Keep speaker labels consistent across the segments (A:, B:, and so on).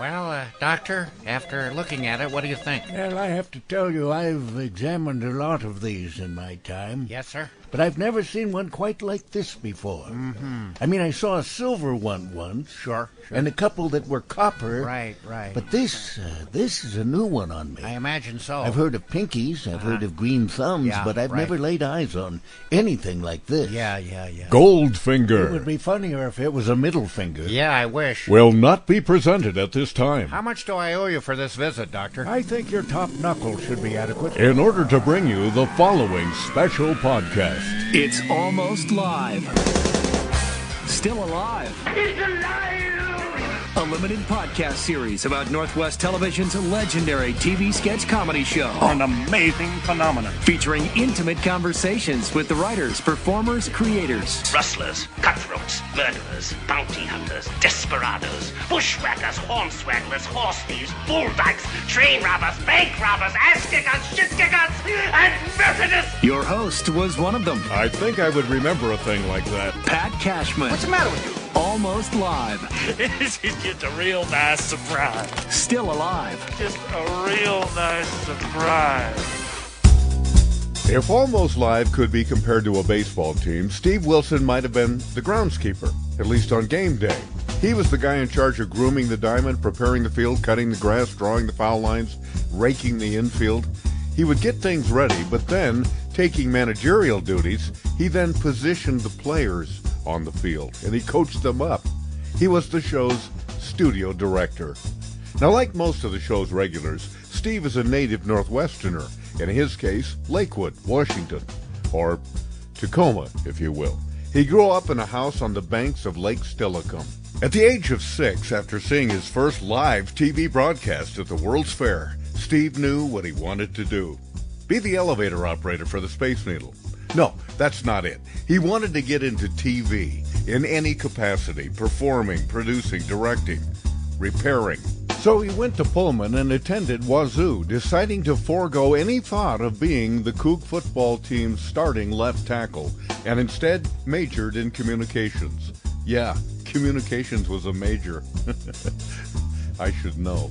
A: Well, Doctor, after looking at it, what do you think?
B: Well, I have to tell you, I've examined a lot of these in my time.
A: Yes, sir?
B: But I've never seen one quite like this before.
A: Mm-hmm.
B: I mean, I saw a silver one once.
A: Sure.
B: And a couple that were copper.
A: Right.
B: But this is a new one on me.
A: I imagine so.
B: I've heard of pinkies, I've heard of green thumbs,
A: Yeah,
B: but I've
A: right.
B: never laid eyes on anything like this.
A: Yeah.
C: Goldfinger
B: It would be funnier if it was a middle finger.
A: Yeah, I wish.
C: will not be presented at this time.
A: How much do I owe you for this visit, Doctor?
B: I think your top knuckle should be adequate.
C: In order to bring you the following special podcast.
D: It's almost live. Still alive.
E: It's alive!
D: A limited podcast series about Northwest Television's legendary TV sketch comedy show.
F: An amazing phenomenon.
D: Featuring intimate conversations with the writers, performers, creators.
E: Rustlers, cutthroats, murderers, bounty hunters, desperados, bushwhackers, hornswagglers, horse thieves, bulldykes, train robbers, bank robbers, ass kickers, shit kickers, and Methodists!
D: Your host was one of them,
C: I think I would remember a thing like that.
D: Pat Cashman.
E: What's the matter with you?
D: Almost live.
F: This is just a real nice surprise.
D: Still alive.
F: Just a real nice surprise.
C: If Almost Live could be compared to a baseball team, Steve Wilson might have been the groundskeeper, at least on game day. He was the guy in charge of grooming the diamond, preparing the field, cutting the grass, drawing the foul lines, raking the infield. He would get things ready, but then, taking managerial duties, he then positioned the players on the field, and he coached them up. He was the show's studio director. Now, like most of the show's regulars, Steve is a native Northwesterner, in his case, Lakewood, Washington, or Tacoma, if you will. He grew up in a house on the banks of Lake Steilacoom. At the age of 6, after seeing his first live TV broadcast at the World's Fair, Steve knew what he wanted to do. Be the elevator operator for the Space Needle. No, that's not it. He wanted to get into TV in any capacity, performing, producing, directing, repairing. So he went to Pullman and attended Wazzu, deciding to forego any thought of being the Coug football team's starting left tackle, and instead majored in communications. Yeah, communications was a major. I should know.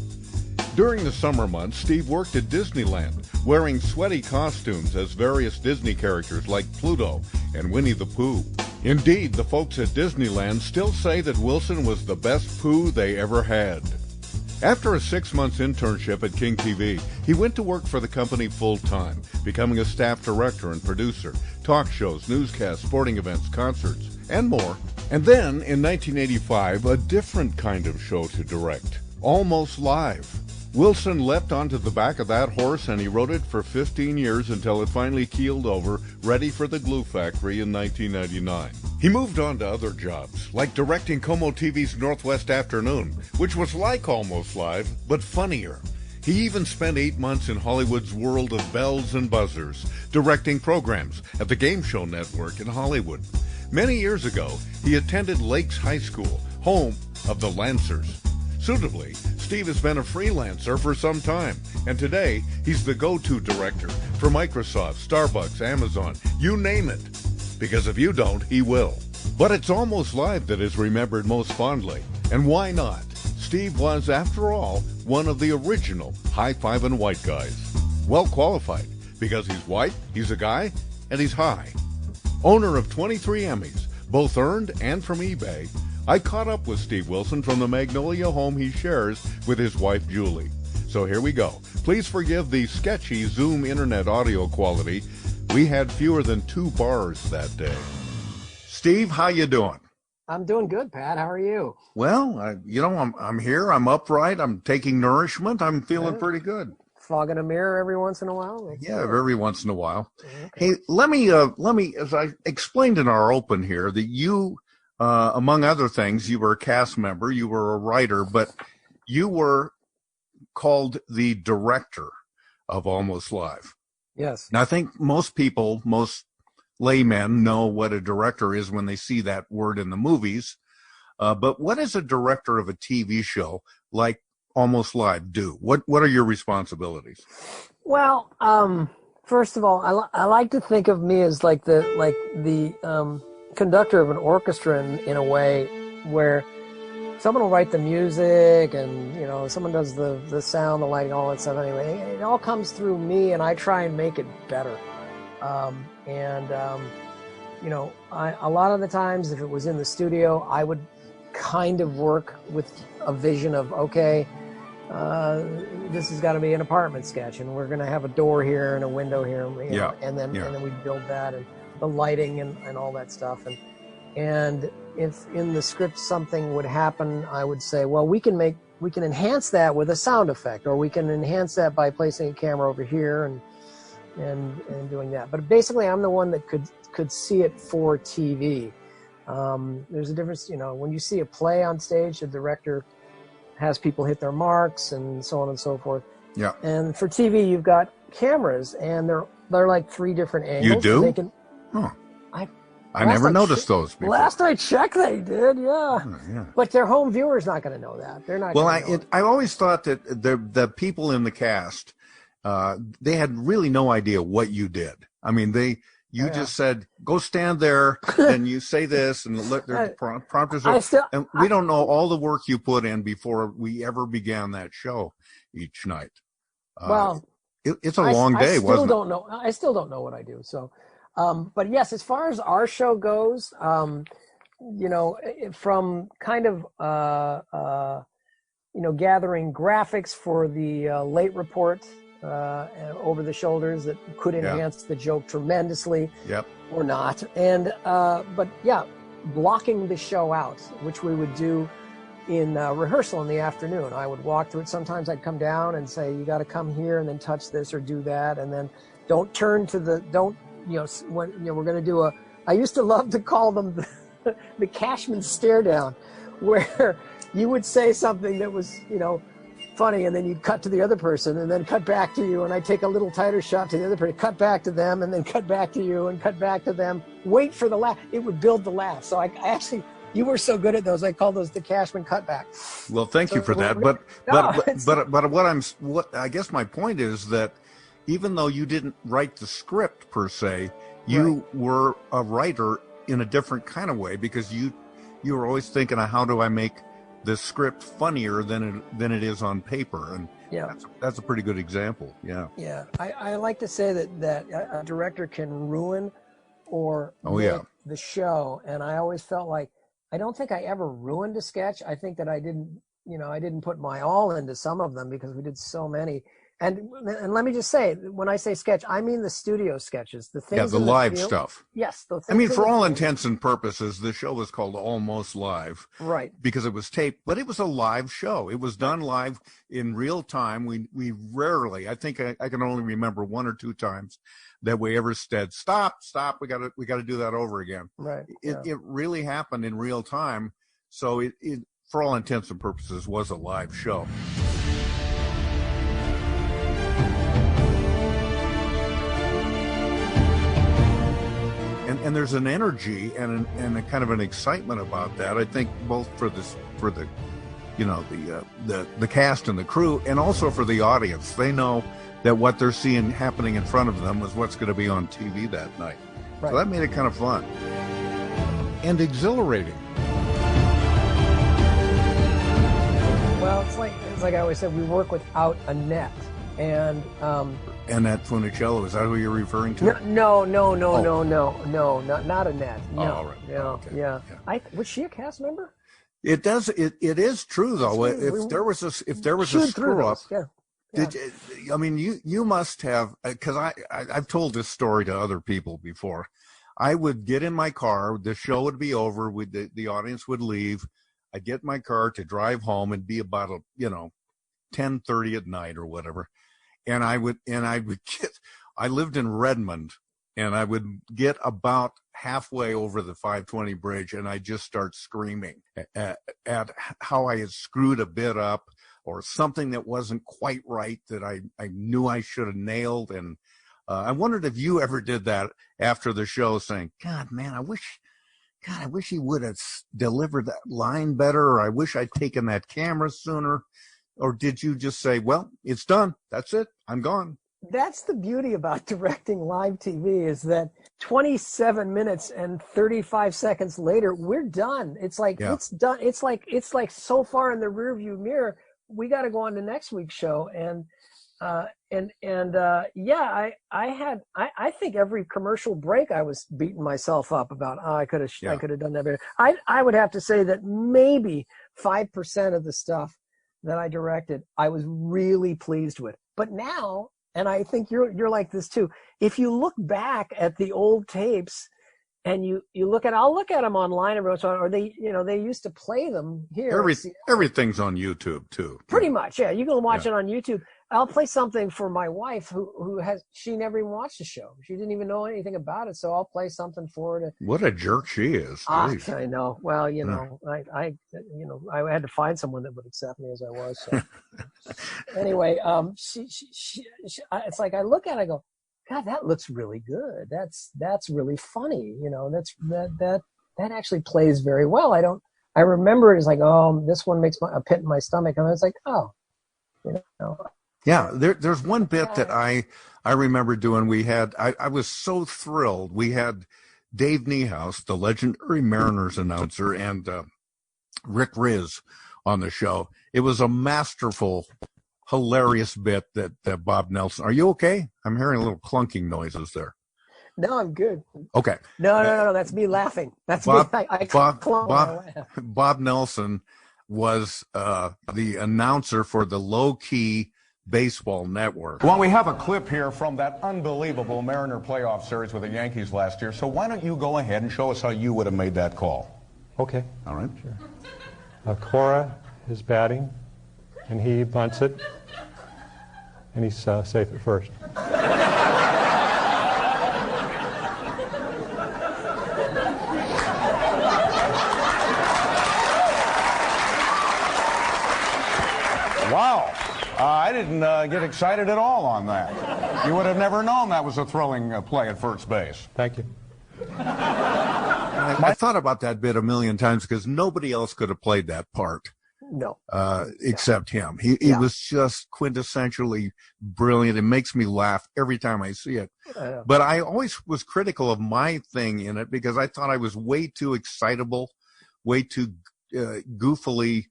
C: During the summer months, Steve worked at Disneyland, wearing sweaty costumes as various Disney characters like Pluto and Winnie the Pooh. Indeed, the folks at Disneyland still say that Wilson was the best Pooh they ever had. After a 6-month internship at King TV, he went to work for the company full-time, becoming a staff director and producer, talk shows, newscasts, sporting events, concerts, and more. And then, in 1985, a different kind of show to direct, Almost Live. Wilson leapt onto the back of that horse and he rode it for 15 years until it finally keeled over, ready for the glue factory in 1999. He moved on to other jobs, like directing Como TV's Northwest Afternoon, which was like Almost Live, but funnier. He even spent 8 months in Hollywood's world of bells and buzzers, directing programs at the Game Show Network in Hollywood. Many years ago, he attended Lakes High School, home of the Lancers. Suitably, Steve has been a freelancer for some time, and today he's the go-to director for Microsoft, Starbucks, Amazon, you name it. Because if you don't, he will. But it's Almost Live that is remembered most fondly. And why not? Steve was, after all, one of the original high-fiving white guys. Well qualified, because he's white, he's a guy, and he's high. Owner of 23 Emmys, both earned and from eBay, I caught up with Steve Wilson from the Magnolia home he shares with his wife, Julie. So here we go. Please forgive the sketchy Zoom internet audio quality. We had fewer than 2 bars that day. Steve, how you doing?
G: I'm doing good, Pat. How are you?
C: Well, I'm here. I'm upright. I'm taking nourishment. I'm feeling pretty good.
G: Fogging a mirror every once in a while?
C: Every once in a while.
G: Okay.
C: Hey, let me, as I explained in our open here, that you, among other things, you were a cast member, you were a writer, but you were called the director of Almost Live.
G: Yes.
C: Now, I think most people, most laymen know what a director is when they see that word in the movies. But what does a director of a TV show like Almost Live do? What are your responsibilities?
G: Well, first of all, I like to think of me as like the conductor of an orchestra in a way where someone will write the music, and someone does the sound, the lighting, all that stuff. Anyway, it all comes through me, and I try and make it better. A lot of the times, if it was in the studio, I would kind of work with a vision of, okay, this has got to be an apartment sketch, and we're going to have a door here and a window here, and then we build that, and the lighting and all that stuff. And if in the script something would happen, I would say, well, we can enhance that with a sound effect, or we can enhance that by placing a camera over here and doing that. But basically, I'm the one that could see it for TV. There's a difference, when you see a play on stage, the director has people hit their marks and so on and so forth.
H: Yeah.
G: And for TV, you've got cameras, and they're like 3 different angles.
H: You do?
G: They can,
H: I never noticed those before.
G: Last I checked, they did, yeah.
H: Oh, yeah.
G: But their home viewer's not going to know that. They're not.
H: Well, I always thought that the people in the cast, they had really no idea what you did. I mean, you just said, go stand there, and you say this, and look, there's prompters. And we don't know all the work you put in before we ever began that show each night. It's a long day, wasn't it?
G: I still don't know what I do. So, but yes, as far as our show goes, from kind of, gathering graphics for the late report, over the shoulders that could enhance the joke tremendously, or not, and but yeah, blocking the show out, which we would do in rehearsal in the afternoon. I would walk through it. Sometimes I'd come down and say, you got to come here and then touch this or do that, and then don't turn to the when we're going to do I used to love to call them the Cashman stare down, where you would say something that was funny, and then you'd cut to the other person, and then cut back to you, and I'd take a little tighter shot to the other person, cut back to them, and then cut back to you, and cut back to them. Wait for the laugh. It would build the laugh. So I actually, you were so good at those. I call those the Cashman cutback.
H: Well, thank you for that. But I guess my point is that even though you didn't write the script per se, you were a writer in a different kind of way, because you were always thinking of, how do I make the script funnier than it is on paper, and that's a pretty good example. I like to say that a director can ruin or make the show, and I always felt like, I don't think I ever ruined a sketch. I think that I didn't put my all into some of them, because we did so many. And let me just say, when I say sketch, I mean the studio sketches, the things. The live stuff.
G: Yes.
H: I mean, for all intents and purposes, the show was called Almost Live.
G: Right. Because
H: it was taped, but it was a live show. It was done live in real time. We rarely, I think I can only remember 1 or 2 times that we ever said, stop, we got to do that over again.
G: Right.
H: It really happened in real time. So it, for all intents and purposes, was a live show. And there's an energy and a kind of an excitement about that. I think both for the cast and the crew, and also for the audience. They know that what they're seeing happening in front of them is what's going to be on TV that night. Right. So that made it kind of fun and exhilarating.
G: Well, it's like I always said, we work without a net, and
H: that Funicello, is that who you're referring to?
G: No, not a net. No.
H: Oh, all right.
G: Yeah. Was she a cast member?
H: It is true though. If there was a screw up, you must have, because I've told this story to other people before. I would get in my car, the show would be over, the audience would leave. I'd get in my car to drive home and be about 10:30 at night or whatever. And I lived in Redmond, and I would get about halfway over the 520 bridge, and I'd just start screaming at how I had screwed a bit up, or something that wasn't quite right that I knew I should have nailed. And I wondered if you ever did that after the show, saying, God, man, I wish he would have delivered that line better, or I wish I'd taken that camera sooner. Or did you just say, well, it's done, that's it, I'm gone?
G: that's the beauty about directing live TV is that 27 minutes and 35 seconds later, we're done. It's like, it's done. It's like so far in the rearview mirror, we got to go on to next week's show. I think every commercial break I was beating myself up about, I could have done that better. I would have to say that maybe 5% of the stuff that I directed, I was really pleased with. But now, and I think you're like this too, if you look back at the old tapes and you look at, I'll look at them online every once in a while, or they used to play them here.
H: Everything's on YouTube too.
G: Pretty much, yeah. You can watch it on YouTube. I'll play something for my wife she never even watched the show. She didn't even know anything about it. So I'll play something for her to.
H: What a jerk she is.
G: I know. Well, I had to find someone that would accept me as I was. So. Anyway, it's like I look at it, I go, God, that looks really good. That's really funny. That actually plays very well. I remember it as like, oh, this one makes a pit in my stomach. And it's like, oh,
H: Yeah, there's one bit that I remember doing. I was so thrilled. We had Dave Niehaus, the legendary Mariners announcer, and Rick Riz on the show. It was a masterful, hilarious bit that Bob Nelson. Are you okay? I'm hearing a little clunking noises there.
G: No, I'm good.
H: Okay.
G: No. That's me laughing. That's
H: Bob,
G: me.
H: Bob Nelson was the announcer for the low-key baseball network.
I: Well, we have a clip here from that unbelievable Mariner playoff series with the Yankees last year. So why don't you go ahead and show us how you would have made that call?
J: Okay.
H: All right.
J: Sure. Cora is batting, and he bunts it, and he's safe at first.
I: Wow. I didn't get excited at all on that. You would have never known that was a thrilling play at first base.
J: Thank you.
H: I thought about that bit a million times because nobody else could have played that part.
G: No.
H: Except him. He was just quintessentially brilliant. It makes me laugh every time I see it. But I always was critical of my thing in it because I thought I was way too excitable, way too goofily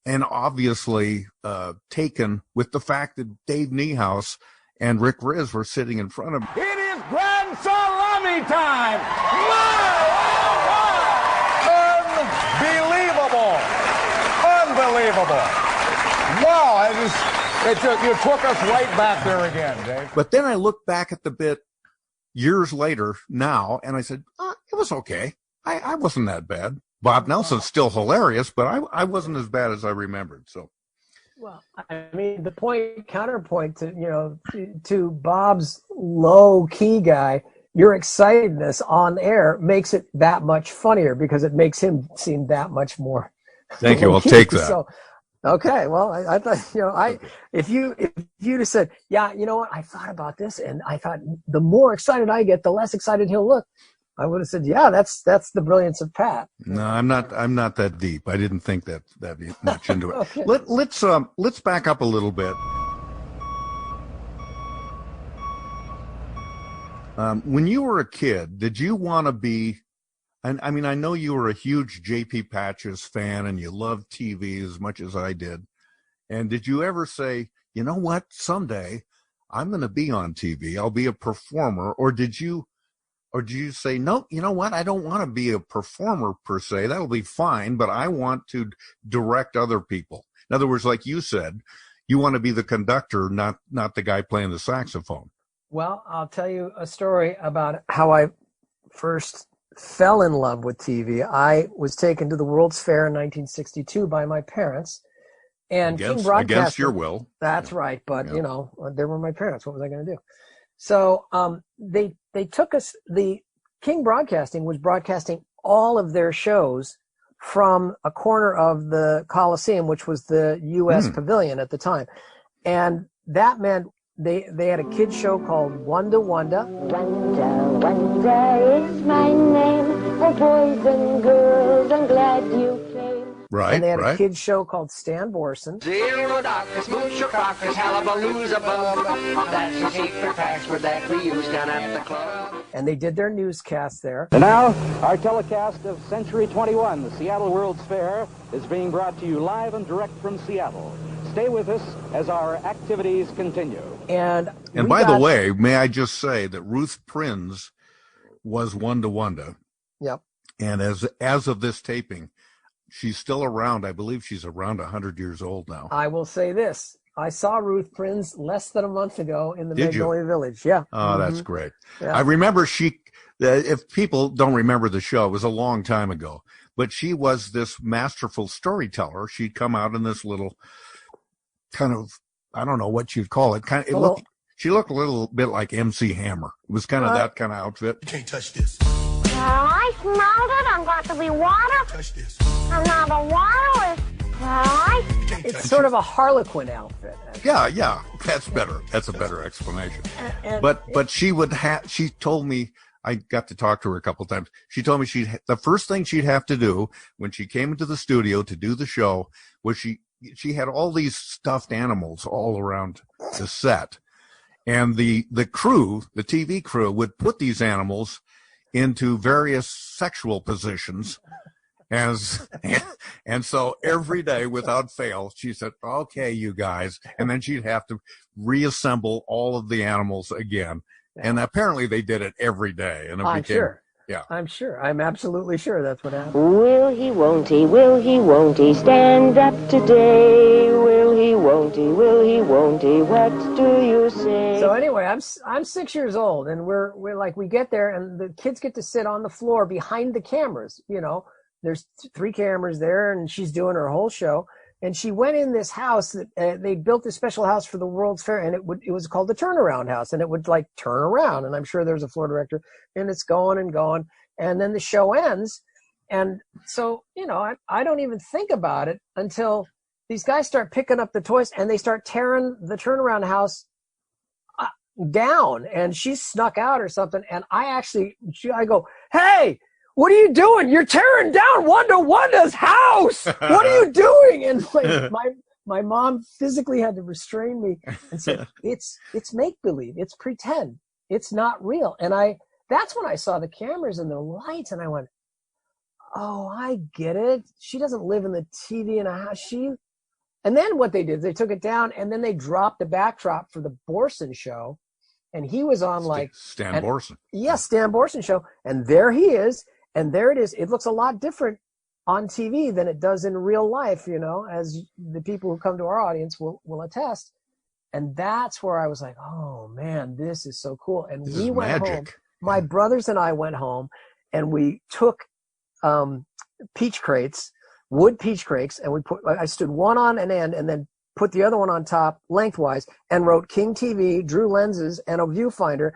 H: and obviously taken with the fact that Dave Niehaus and Rick Riz were sitting in front of me.
I: It is Grand Salami time! Unbelievable! Wow, you took us right back there again, Dave.
H: But then I look back at the bit years later now, and I said, it was okay. I wasn't that bad. Bob Nelson's still hilarious, but I wasn't as bad as I remembered. So,
G: well, I mean, the counterpoint to Bob's low key guy, your excitedness on air makes it that much funnier because it makes him seem that much more.
H: Thank you. I'll take that.
G: So, okay. Well, I thought if you'd have said, yeah, you know what, I thought about this, and I thought the more excited I get, the less excited he'll look. I would have said, yeah, that's the brilliance of Pat.
H: No, I'm not that deep. I didn't think that much into it.
G: Okay.
H: Let's back up a little bit. When you were a kid, did you want to be? I mean, I know you were a huge J.P. Patches fan, and you loved TV as much as I did. And did you ever say, you know what, someday I'm going to be on TV. I'll be a performer, or did you say, no, you know what? I don't want to be a performer per se. That'll be fine, but I want to direct other people. In other words, like you said, you want to be the conductor, not the guy playing the saxophone.
G: Well, I'll tell you a story about how I first fell in love with TV. I was taken to the World's Fair in 1962 by my parents. And King Broadcasting,
H: against your will.
G: That's right. But, they were my parents. What was I going to do? So they took us, the King Broadcasting was broadcasting all of their shows from a corner of the Coliseum, which was the U.S. Pavilion at the time. And that meant they had a kids show called Wanda. Wanda is my name. Oh, boys and girls, I'm glad you came.
H: Right,
G: And they had
H: right.
G: a kids show called Stan Borson.
K: Zero darkness, moocher cockers, hullabaloo's above. That's the secret password that we use down at the club.
G: And they did their newscast there.
L: And now, our telecast of Century 21, the Seattle World's Fair, is being brought to you live and direct from Seattle. Stay with us as our activities continue.
G: And
H: by the way, may I just say that Ruth Prinz was Wanda.
G: Yep.
H: And as of this taping, she's still around. I believe she's around 100 years old now.
G: I will say this. I saw Ruth Prinz less than a month ago in the Magnolia Village. Yeah.
H: Oh, that's great.
G: Yeah.
H: I remember if people don't remember the show, it was a long time ago, but she was this masterful storyteller. She'd come out in this little kind of, I don't know what you'd call it. She looked a little bit like MC Hammer. It was kind of that kind of outfit.
M: You can't touch this.
N: I smelled it. I'm going to be water.
M: Touch this.
N: And now the water is right.
G: It's sort of a Harlequin outfit.
H: Yeah. That's better. That's a better explanation. But she told me, I got to talk to her a couple times. She told me the first thing she'd have to do when she came into the studio to do the show was she had all these stuffed animals all around the set. And the crew, the TV crew, would put these animals into various sexual positions. And so every day without fail, she said, okay, you guys. And then she'd have to reassemble all of the animals again. And apparently they did it every day. And
G: I'm sure.
H: Yeah.
G: I'm sure. I'm absolutely sure that's what happened.
O: Will he, won't he stand up today? Will he, won't he, what do you say?
G: So anyway, I'm 6 years old, and we're like, we get there, and the kids get to sit on the floor behind the cameras. You know, there's 3 cameras there, and she's doing her whole show. And she went in this house that they built this special house for the World's Fair, and it was called the Turnaround House, and it would like turn around. And I'm sure there's a floor director, and it's going and going, and then the show ends. And so, you know, I don't even think about it until these guys start picking up the toys, and they start tearing the Turnaround House down. And she snuck out or something, and I go, hey, what are you doing? You're tearing down Wanda's house. What are you doing? And like, my mom physically had to restrain me and say, it's make-believe. It's pretend. It's not real. And that's when I saw the cameras and the lights, and I went, oh, I get it. She doesn't live in the TV in a house. And then what they did, they took it down, and then they dropped the backdrop for the Borson show. And he was on
H: Stan Borson.
G: Yes, Stan Borson show. And there he is. And there it is. It looks a lot different on TV than it does in real life, you know, as the people who come to our audience will attest. And that's where I was like, oh, man, this is so cool. And we went home. My brothers and I went home, and we took peach crates, wood peach crates, and I stood one on an end and then put the other one on top lengthwise and wrote King TV, drew lenses, and a viewfinder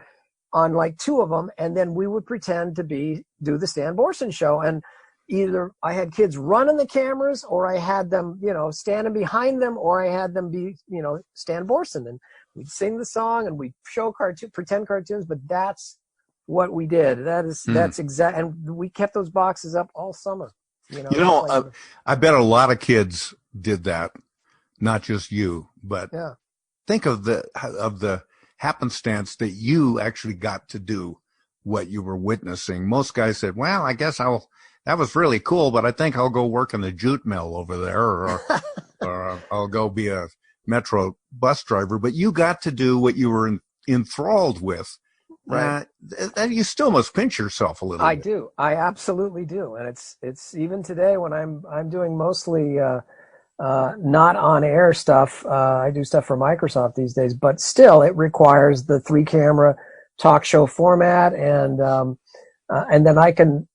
G: on like 2 of them, and then we would pretend to do the Stan Borson show. And either I had kids running the cameras, or I had them, you know, standing behind them, or I had them be, you know, Stan Borson, and we'd sing the song and we'd show pretend cartoons. But that's what we did. That's exact. And we kept those boxes up all summer. You know,
H: I bet a lot of kids did that, not just you, but think of the happenstance that you actually got to do what you were witnessing. Most guys said, well, I guess that was really cool, but I think I'll go work in the jute mill over there, or I'll go be a metro bus driver. But you got to do what you were enthralled with. Right. You still must pinch yourself a little bit.
G: I do. I absolutely do. And it's even today when I'm doing mostly not on air stuff. I do stuff for Microsoft these days, but still it requires the 3-camera talk show format, and then I can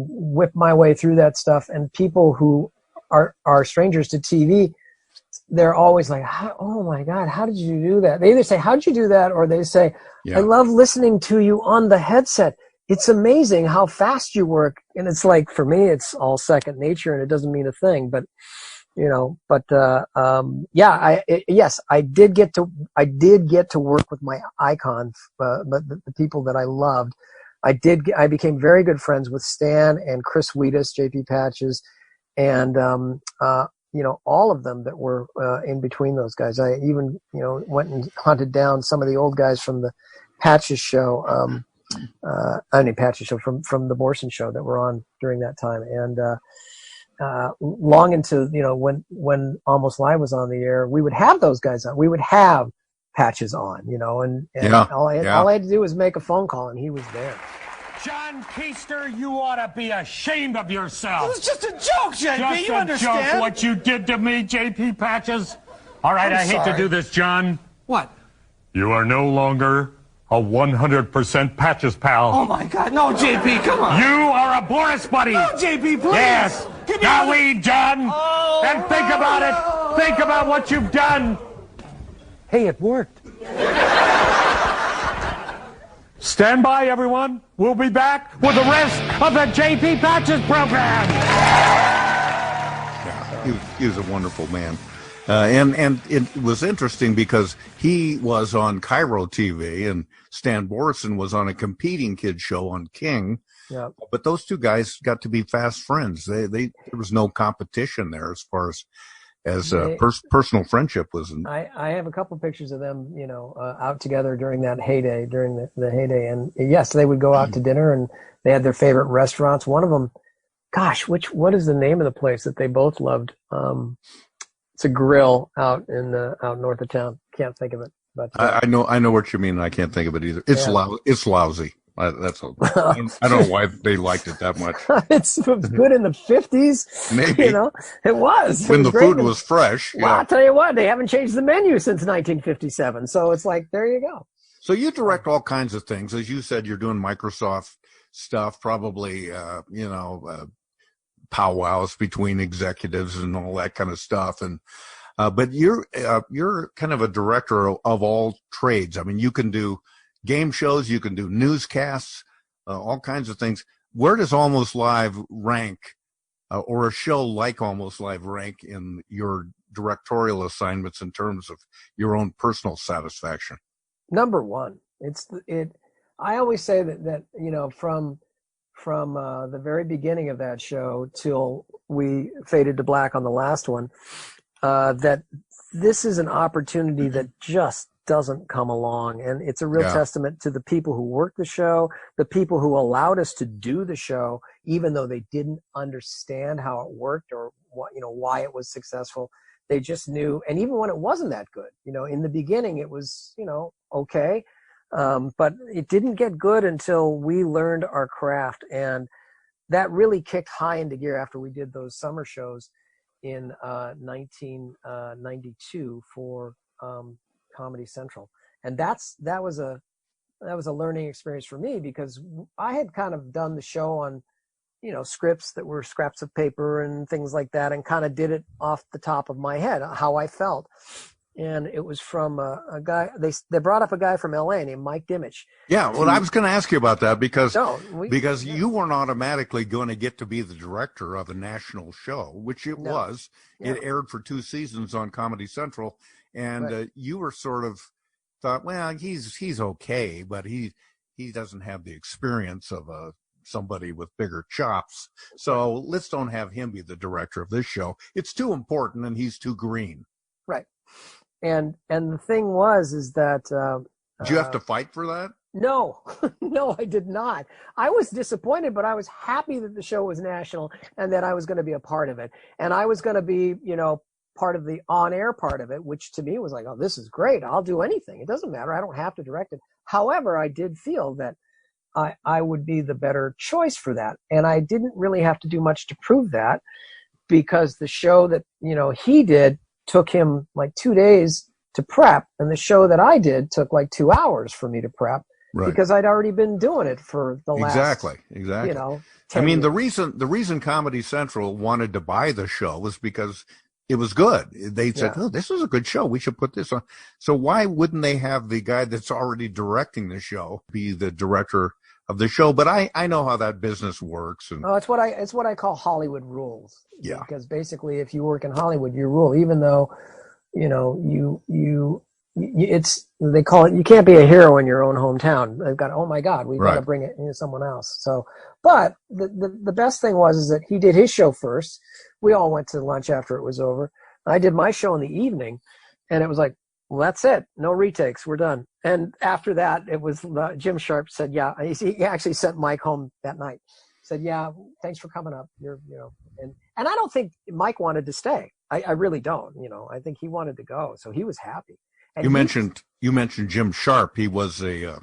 G: whip my way through that stuff. And people who are strangers to TV, they're always like, oh my God, how did you do that? They either say, how did you do that? Or they say, I love listening to you on the headset. It's amazing how fast you work. And it's like, for me, it's all second nature, and it doesn't mean a thing, but you know, yes, I did get to work with my icons, but the people that I loved, I became very good friends with Stan and Chris Wheatus, JP Patches, And, all of them that were in between those guys. I even, went and hunted down some of the old guys from the Patches show, Patches show, from the Borson show that were on during that time. And long into, when Almost Live was on the air, we would have those guys on. We would have Patches on, and all I had to do was make a phone call, and he was there.
F: John Keister, you ought to be ashamed of yourself.
M: It was just a joke, JP. You understand?
F: Joke what you did to me, JP Patches. All right, I hate to do this, John.
M: What?
F: You are no longer a 100% Patches pal.
M: Oh, my God. No, JP, come on.
F: You are a Boris buddy.
M: No, JP, please.
F: Yes. Now leave, John. And think about it. Think about what you've done.
J: Hey, it worked.
F: Stand by, everyone. We'll be back with the rest of the JP Patches program.
H: Yeah, he was a wonderful man. And it was interesting because he was on Cairo TV and Stan Borison was on a competing kids show on King.
G: Yeah.
H: But those two guys got to be fast friends. There was no competition there as far as personal friendship was.
G: I have a couple pictures of them, out together during that heyday, during the heyday. And yes, they would go out to dinner and they had their favorite restaurants. One of them, gosh, what is the name of the place that they both loved? It's a grill out north of town. Can't think of it. But
H: I know what you mean. I can't think of it either. It's it's lousy. I don't know why they liked it that much.
G: It was good in the 50s.
H: Maybe.
G: It was.
H: When the food was fresh.
G: Well, I'll tell you what, they haven't changed the menu since 1957. So it's like, there you go.
H: So you direct all kinds of things. As you said, you're doing Microsoft stuff, probably, powwows between executives and all that kind of stuff. And, but you're kind of a director of all trades. I mean, you can do game shows, you can do newscasts, all kinds of things. Where does Almost Live rank, or a show like Almost Live rank in your directorial assignments in terms of your own personal satisfaction?
G: Number one. I always say that from the very beginning of that show till we faded to black on the last one, that this is an opportunity that just doesn't come along. And it's a real testament to the people who worked the show, the people who allowed us to do the show, even though they didn't understand how it worked or why it was successful. They just knew. And even when it wasn't that good, in the beginning, it was, okay. But it didn't get good until we learned our craft. And that really kicked high into gear after we did those summer shows in 1992 for Comedy Central. And that was a learning experience for me, because I had kind of done the show on, scripts that were scraps of paper and things like that, and kind of did it off the top of my head, how I felt. And it was from a guy, they brought up a guy from LA named Mike Dimich.
H: Yeah, well, I was going to ask you about that because you weren't automatically going to get to be the director of a national show, which it was. Yeah. It aired for 2 seasons on Comedy Central, and you were sort of thought, well, he's okay, but he doesn't have the experience of somebody with bigger chops. So let's don't have him be the director of this show. It's too important, and he's too green.
G: Right. And the thing is that
H: did you have to fight for that?
G: No, no, I did not. I was disappointed, but I was happy that the show was national and that I was going to be a part of it. And I was going to be, part of the on-air part of it, which to me was like, oh, this is great. I'll do anything. It doesn't matter. I don't have to direct it. However, I did feel that I would be the better choice for that. And I didn't really have to do much to prove that, because the show that, he did took him like 2 days to prep, and the show that I did took like 2 hours for me to prep, because I'd already been doing it for the last
H: exactly. I mean,
G: years.
H: the reason Comedy Central wanted to buy the show was because it was good. They said, oh, this is a good show, we should put this on. So why wouldn't they have the guy that's already directing the show be the director of the show? But I know how that business works. And
G: it's what I call Hollywood rules.
H: Yeah.
G: Because basically, if you work in Hollywood, you rule, even though, you they call it, you can't be a hero in your own hometown. They've got, oh my God, we've got to bring it into someone else. So, but the best thing is that he did his show first. We all went to lunch after it was over. I did my show in the evening, and it was like, well, that's it. No retakes. We're done. And after that, it was Jim Sharp said, yeah, he actually sent Mike home that night. Said, yeah, thanks for coming up. And I don't think Mike wanted to stay. I really don't. I think he wanted to go. So he was happy. And
H: you mentioned Jim Sharp. He was there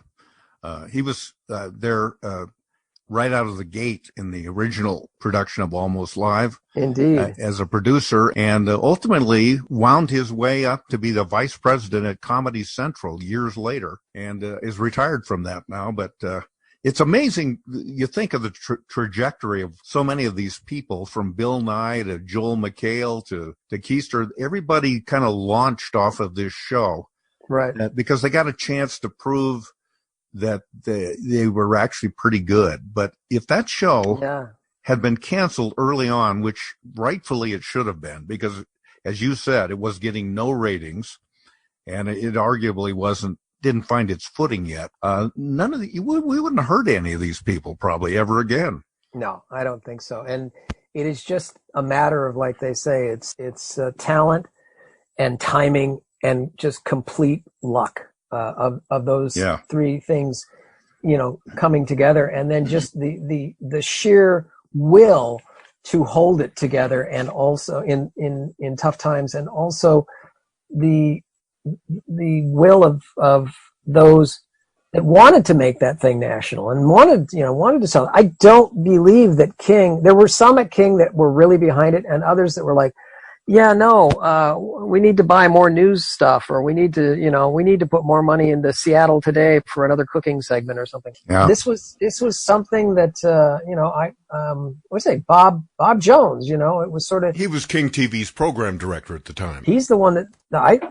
H: right out of the gate in the original production of Almost Live.
G: Indeed.
H: As a producer, and ultimately wound his way up to be the vice president at Comedy Central years later, and is retired from that now. But it's amazing. You think of the trajectory of so many of these people, from Bill Nye to Joel McHale to Keister. Everybody kind of launched off of this show.
G: Right.
H: Because they got a chance to prove that they were actually pretty good. But if that show had been canceled early on, which rightfully it should have been, because as you said, it was getting no ratings, and it arguably didn't find its footing yet. We wouldn't have heard any of these people probably ever again.
G: No, I don't think so. And it is just a matter of, like they say, it's talent and timing and just complete luck of those three things, coming together, and then just the sheer will to hold it together, and also in tough times, and also the will of those that wanted to make that thing national and wanted to sell it. I don't believe that King, there were some at King that were really behind it, and others that were like, yeah, no, we need to buy more news stuff, or we need to put more money into Seattle Today for another cooking segment or something.
H: Yeah.
G: This was something that, Bob Jones, it was sort of.
C: He was King TV's program director at the time.
G: He's the one that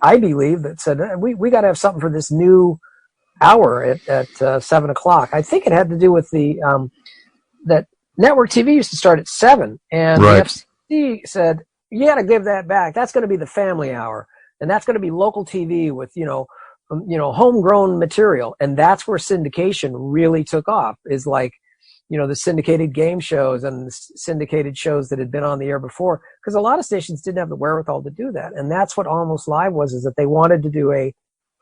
G: I believe that said, we got to have something for this new hour at 7:00. I think it had to do with that network TV used to start at 7, and the FCC said, you got to give that back. That's going to be the family hour, and that's going to be local TV with homegrown material, and that's where syndication really took off. Is like, the syndicated game shows and the syndicated shows that had been on the air before, because a lot of stations didn't have the wherewithal to do that, and that's what Almost Live was. Is that they wanted to do a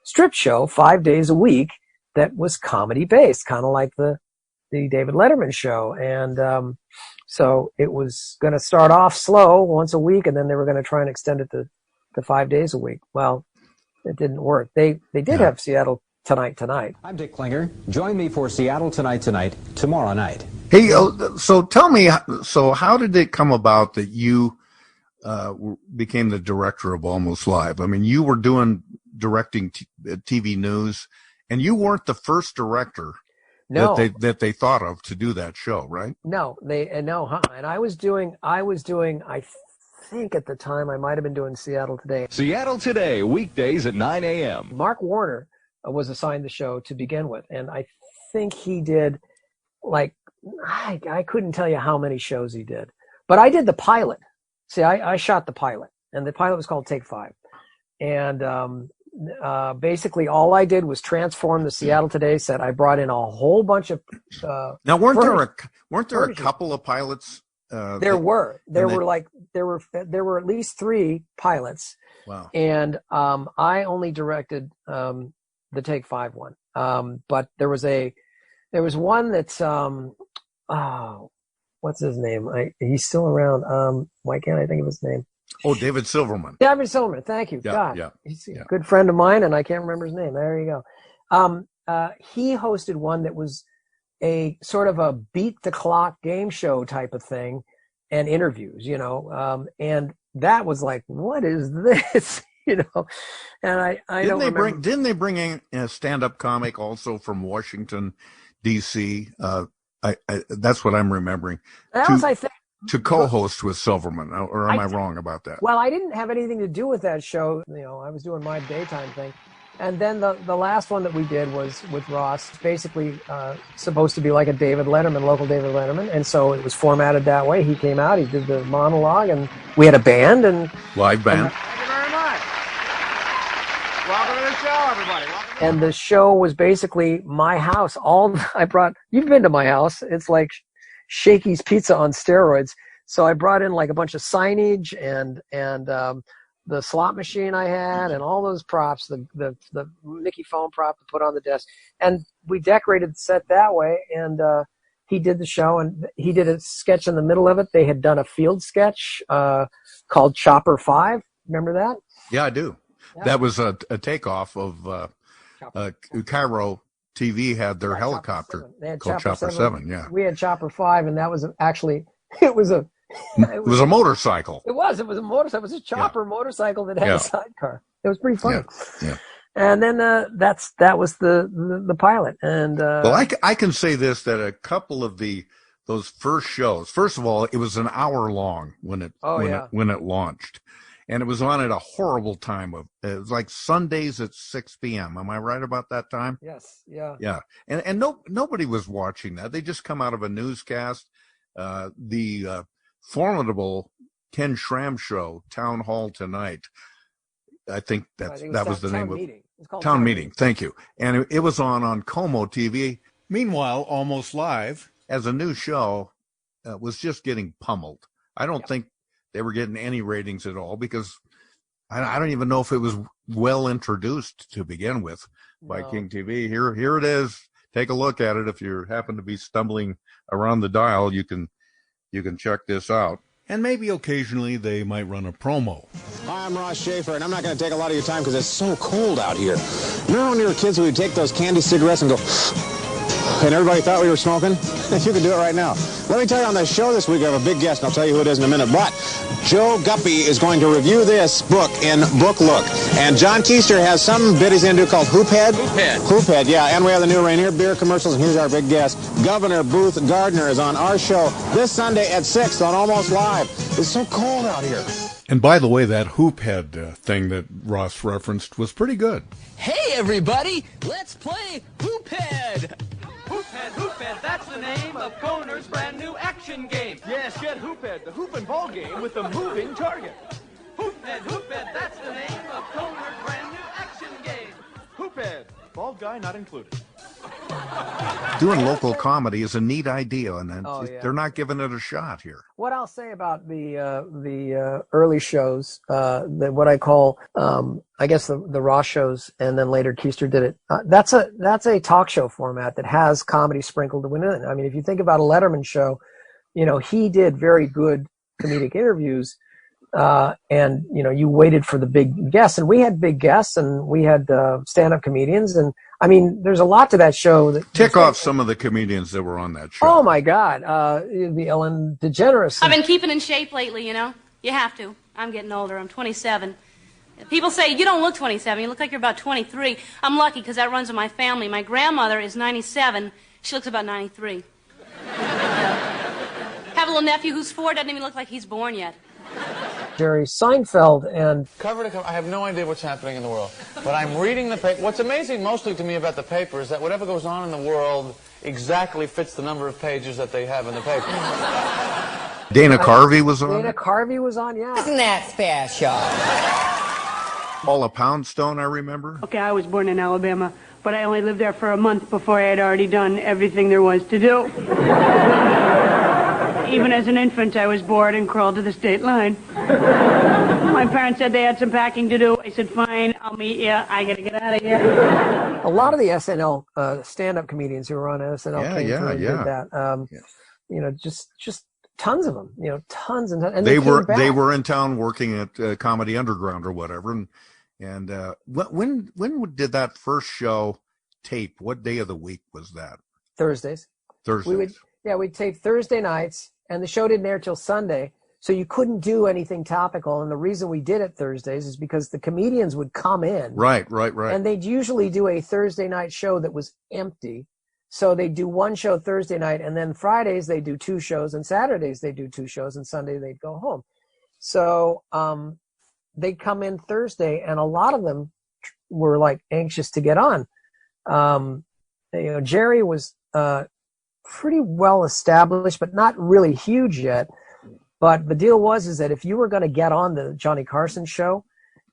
G: strip show 5 days a week that was comedy based, kind of like the David Letterman show, and so it was going to start off slow once a week, and then they were going to try and extend it to 5 days a week. Well, it didn't work. They did have Seattle Tonight.
P: I'm Dick Klinger. Join me for Seattle Tonight tomorrow night.
H: Hey, so tell me, how did it come about that you became the director of Almost Live? I mean, you were directing TV news, and you weren't the first director.
G: No.
H: That they thought of to do that show, right?
G: No, and I was doing, I think at the time I might have been doing Seattle Today.
D: Seattle Today, weekdays at 9 a.m.
G: Mark Warner was assigned the show to begin with, and I think he did, like, I couldn't tell you how many shows he did, but I did the pilot. See, I shot the pilot, and the pilot was called Take 5, and basically all I did was transform the Seattle Today set. I brought in a whole bunch of
H: now weren't there a couple of pilots?
G: There were at least 3 pilots.
H: Wow.
G: And I only directed the Take 5 one. But there was one that's what's his name? He's still around. Why can't I think of his name?
H: Oh, David Silverman.
G: David Silverman, thank you. He's a good friend of mine, and I can't remember his name. There you go. He hosted one that was a sort of a beat the clock game show type of thing, and interviews, and that was like, what is this? And I don't remember.
H: Didn't they bring in a stand-up comic also from Washington, D.C.? That's what I'm remembering.
G: That was, I think,
H: to co-host with Silverman, or am I wrong about that?
G: Well, I didn't have anything to do with that show. I was doing my daytime thing. And then the last one that we did was with Ross, basically supposed to be like a David Letterman, local David Letterman. And so it was formatted that way. He came out, he did the monologue, and we had a band. And
H: live band.
G: Thank you very much.
Q: Welcome to the show, everybody.
G: And the show was basically my house. You've been to my house. It's like Shakey's Pizza on steroids. So I brought in like a bunch of signage and the slot machine I had and all those props, the Mickey phone prop to put on the desk. And we decorated the set that way. And he did the show, and he did a sketch in the middle of it. They had done a field sketch called Chopper 5. Remember that?
H: Yeah, I do. Yeah. That was a takeoff of Cairo TV had their helicopter called Chopper 7. Yeah,
G: we had Chopper 5, and that was actually it was a
H: motorcycle.
G: It was a motorcycle. It was a chopper motorcycle that had a sidecar. It was pretty funny.
H: Yeah.
G: And then that was the pilot. And
H: well, I can say this, that a couple of those first shows. First of all, it was an hour long when it launched. And it was on at a horrible time. It was like Sundays at 6 p.m. Am I right about that time?
G: Yes. Yeah.
H: Yeah. And nobody was watching that. They just come out of a newscast. The formidable Ken Schramm show, Town Hall Tonight. I think that was the name of it. Town Meeting. Thank you. And it was on Como TV. Meanwhile, Almost Live, as a new show, was just getting pummeled. I don't think they were getting any ratings at all, because I don't even know if it was well introduced to begin with by King TV. Here it is. Take a look at it. If you happen to be stumbling around the dial, you can check this out. And maybe occasionally they might run a promo.
R: Hi, I'm Ross Schaefer, and I'm not going to take a lot of your time because it's so cold out here. Remember when you were kids, we would take those candy cigarettes and go, and everybody thought we were smoking? You can do it right now. Let me tell you, on the show this week, I have a big guest, and I'll tell you who it is in a minute. But Joe Guppy is going to review this book in Book Look. And John Keister has some bit he's going to do called Hoophead. Hoophead, yeah. And we have the new Rainier Beer commercials, and here's our big guest. Governor Booth Gardner is on our show this Sunday at 6 on Almost Live. It's so cold out here.
C: And by the way, that Hoophead thing that Ross referenced was pretty good.
S: Hey, everybody, let's play Hoophead.
T: Hoophead, that's the name of Koner's brand new action game. Yes, get Hoophead, the hoop and ball game with the moving target. Hoophead, that's the name of Koner's brand new action game. Hoophead, bald guy not included.
H: Doing local comedy is a neat idea, and they're not giving it a shot here.
G: What I'll say about the early shows, what I call, I guess the Ross shows, and then later Keister did it. That's a talk show format that has comedy sprinkled in it. I mean, if you think about a Letterman show, he did very good comedic interviews, and you waited for the big guests, and we had big guests, and we had stand-up comedians, and I mean, there's a lot to that show.
H: Tick off some of the comedians that were on that show.
G: Oh, my God. The Ellen DeGeneres.
U: I've been keeping in shape lately, You have to. I'm getting older. I'm 27. People say, you don't look 27. You look like you're about 23. I'm lucky because that runs in my family. My grandmother is 97. She looks about 93. Have a little nephew who's 4. Doesn't even look like he's born yet.
G: Jerry Seinfeld and...
V: Cover to cover, I have no idea what's happening in the world. But I'm reading the paper. What's amazing mostly to me about the paper is that whatever goes on in the world exactly fits the number of pages that they have in the paper.
H: Dana Carvey was on?
G: Dana Carvey was on, yeah.
S: Isn't that special?
H: Paula Poundstone, I remember.
W: Okay, I was born in Alabama, but I only lived there for a month before I had already done everything there was to do. Even as an infant, I was bored and crawled to the state line. My parents said they had some packing to do. I said, fine, I'll meet you. I got to get out of here.
G: A lot of the SNL stand-up comedians who were on SNL did that. Just tons of them. Tons and tons. And
H: they were in town working at Comedy Underground or whatever. And when did that first show tape? What day of the week was that?
G: Thursdays.
H: Thursdays.
G: We'd tape Thursday nights, and the show didn't air till Sunday, so you couldn't do anything topical. And the reason we did it Thursdays is because the comedians would come in.
H: Right.
G: And they'd usually do a Thursday night show that was empty. So they'd do one show Thursday night, and then Fridays they'd do 2 shows, and Saturdays they'd do 2 shows, and Sunday they'd go home. So they'd come in Thursday, and a lot of them were like anxious to get on. Jerry was pretty well established, but not really huge yet. But the deal was that if you were going to get on the Johnny Carson show,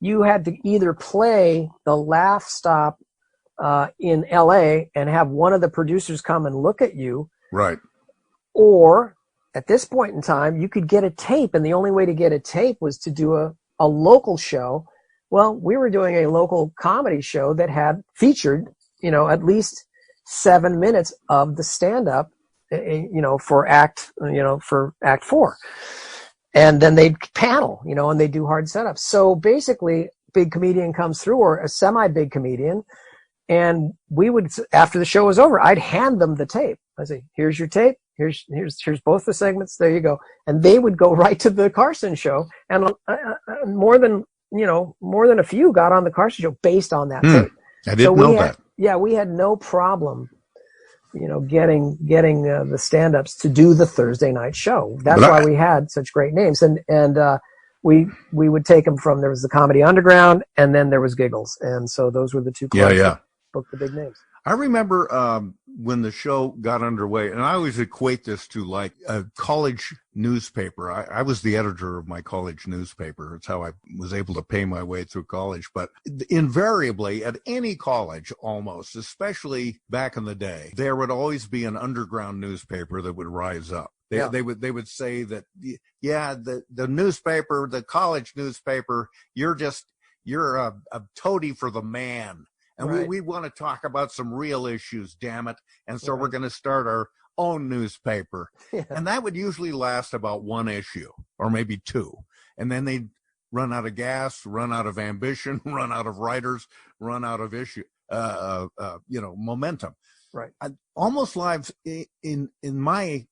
G: you had to either play the laugh stop in LA and have one of the producers come and look at you.
H: Right.
G: Or at this point in time, you could get a tape, and the only way to get a tape was to do a local show. Well, we were doing a local comedy show that had featured, at least 7 minutes of the stand-up, for act 4. And then they'd panel, and they do hard setups. So basically, big comedian comes through, or a semi-big comedian, and we would, after the show was over, I'd hand them the tape. I'd say, here's your tape. Here's both the segments. There you go. And they would go right to the Carson show. And more than a few got on the Carson show based on that tape.
H: I didn't know that.
G: Yeah, we had no problem, getting the stand-ups to do the Thursday night show. That's why we had such great names. And we would take them from, there was the Comedy Underground, and then there was Giggles. And so those were the two clubs that booked the big names.
H: I remember when the show got underway, and I always equate this to like a college newspaper. I was the editor of my college newspaper. It's how I was able to pay my way through college. But invariably, at any college almost, especially back in the day, there would always be an underground newspaper that would rise up. They would say that, the newspaper, the college newspaper, you're a toady for the man. And we want to talk about some real issues, damn it. And so we're going to start our own newspaper. Yeah. And that would usually last about one issue or maybe two. And then they'd run out of gas, run out of ambition, run out of writers, run out of momentum.
G: Right.
H: Almost Live, in my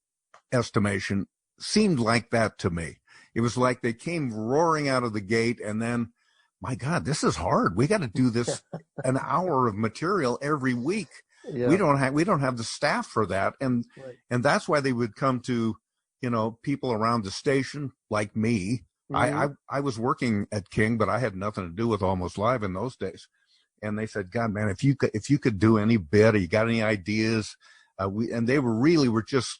H: estimation, seemed like that to me. It was like they came roaring out of the gate, and then, my God, this is hard. We got to do this an hour of material every week. Yeah. We don't have the staff for that. And that's why they would come to, people around the station like me. Mm-hmm. I was working at King, but I had nothing to do with Almost Live in those days. And they said, God, man, if you could do any bit, or you got any ideas? And they were just,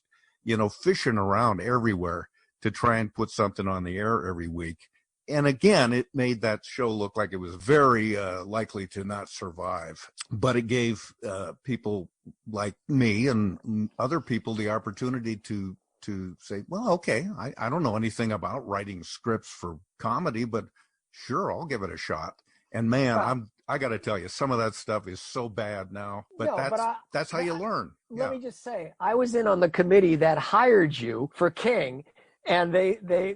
H: fishing around everywhere to try and put something on the air every week. And again, it made that show look like it was very likely to not survive. But it gave people like me and other people the opportunity to say, well, okay, I don't know anything about writing scripts for comedy, but sure, I'll give it a shot. And man, I got to tell you, some of that stuff is so bad now. But that's how you learn.
G: Let me just say, I was in on the committee that hired you for King. And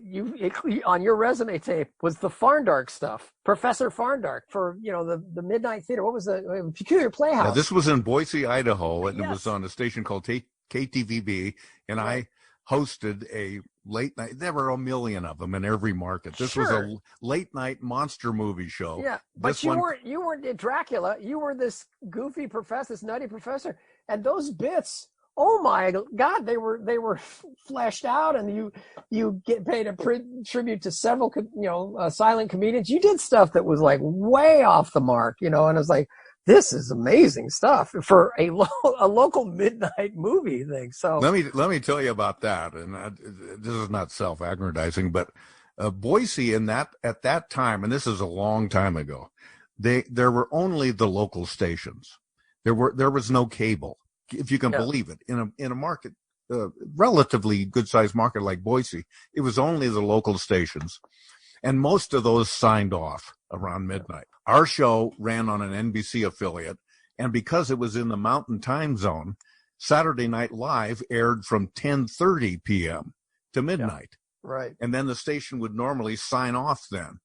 G: you on your resume tape was the Farndark stuff, Professor Farndark for the Midnight Theater. What was the Peculiar Playhouse?
H: Yeah, this was in Boise, Idaho, and it was on a station called KTVB, and I hosted a late night. There were a million of them in every market. This was a late night monster movie show.
G: Yeah, but you weren't Dracula. You were this goofy professor, this nutty professor, and those bits. Oh my God, they were fleshed out, and you get paid a tribute to several silent comedians. You did stuff that was like way off the mark, and I was like, this is amazing stuff for a local midnight movie thing. So
H: let me tell you about that, and this is not self-aggrandizing, but Boise at that time, and this is a long time ago, there were only the local stations. There was no cable. If you can believe it, in a market, relatively good-sized market like Boise, it was only the local stations, and most of those signed off around midnight. Our show ran on an NBC affiliate, and because it was in the Mountain Time Zone, Saturday Night Live aired from 10:30 p.m. to midnight.
G: Yeah, right.
H: And then the station would normally sign off then,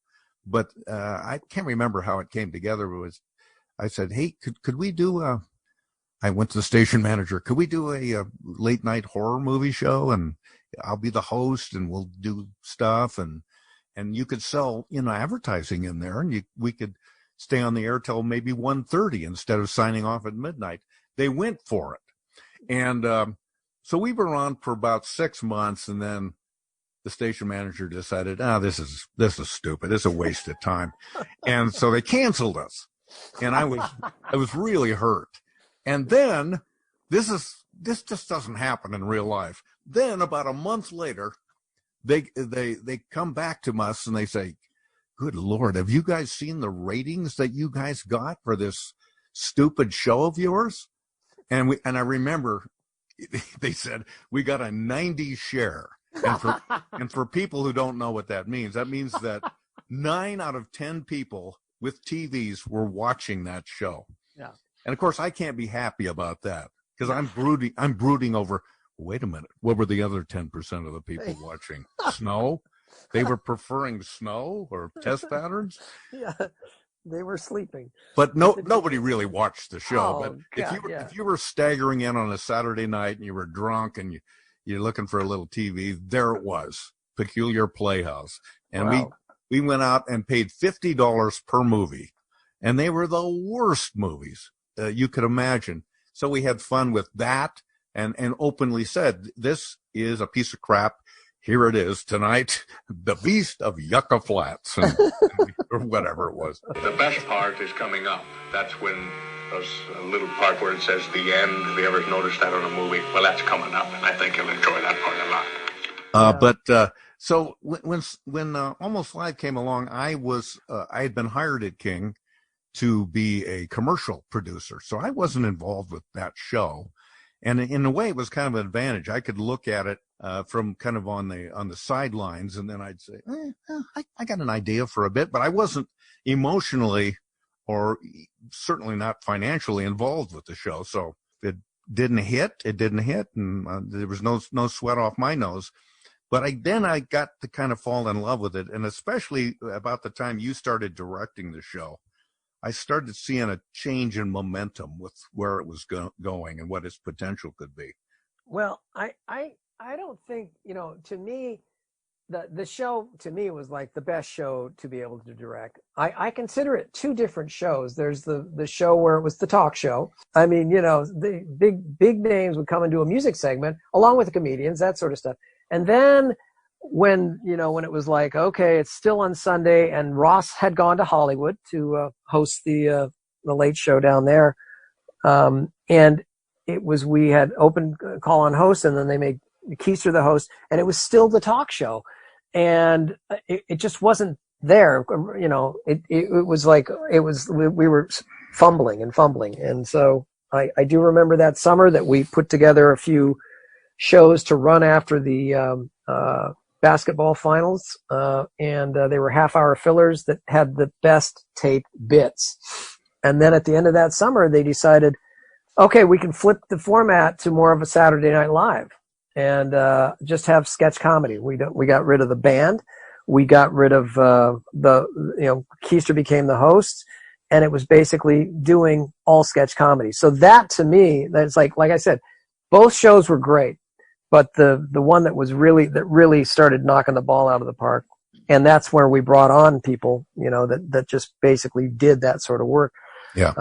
H: but I can't remember how it came together. I said, hey, could we do I went to the station manager. Could we do a late night horror movie show? And I'll be the host, and we'll do stuff, and you could sell, advertising in there, and we could stay on the air till maybe 1:30 instead of signing off at midnight. They went for it, and so we were on for about 6 months, and then the station manager decided, this is stupid. It's a waste of time, and so they canceled us, and I was really hurt. And then this just doesn't happen in real life. Then about a month later, they come back to us and they say, good Lord, have you guys seen the ratings that you guys got for this stupid show of yours? And I remember they said we got a 90 share. And for people who don't know what that means that 9 out of 10 people with TVs were watching that show.
G: Yeah.
H: And of course, I can't be happy about that because I'm brooding over, wait a minute, what were the other 10% of the people watching? Snow? They were preferring snow or test patterns?
G: Yeah, they were sleeping.
H: But nobody really watched the show.
G: Oh,
H: but
G: God,
H: if you were staggering in on a Saturday night and you were drunk and you're looking for a little TV, there it was, Peculiar Playhouse. And
G: wow.
H: we went out and paid $50 per movie. And they were the worst movies you could imagine. So we had fun with that and openly said, this is a piece of crap. Here it is tonight, The Beast of Yucca Flats, or whatever it was.
A: The best part is coming up. That's when there's a little part where it says the end. Have you ever noticed that on a movie? Well, that's coming up, and I think you'll enjoy that part a lot.
H: So when Almost Live came along, I had been hired at King to be a commercial producer, so I wasn't involved with that show. And in a way, it was kind of an advantage. I could look at it from kind of on the sidelines, and then I'd say, I got an idea for a bit, but I wasn't emotionally or certainly not financially involved with the show. So it didn't hit, and there was no sweat off my nose. But then I got to kind of fall in love with it, and especially about the time you started directing the show, I started seeing a change in momentum with where it was going and what its potential could be.
G: Well, I don't think, to me, the show to me was like the best show to be able to direct. I consider it two different shows. There's the show where it was the talk show. I mean, the big names would come and do a music segment along with the comedians, that sort of stuff. And then when it was like, okay, it's still on Sunday, and Ross had gone to Hollywood to host the late show down there. And we had open call on host, and then they made Keister the host, and it was still the talk show. And it just wasn't there. It was like, we were fumbling. And so I do remember that summer that we put together a few shows to run after the basketball finals, and they were half-hour fillers that had the best tape bits. And then at the end of that summer, they decided, okay, we can flip the format to more of a Saturday Night Live and just have sketch comedy. We got rid of the band, we got rid of Keister became the host, and it was basically doing all sketch comedy. So that, to me, that's like I said, both shows were great. But the one that really started knocking the ball out of the park, and that's where we brought on people, that just basically did that sort of work.
H: Yeah.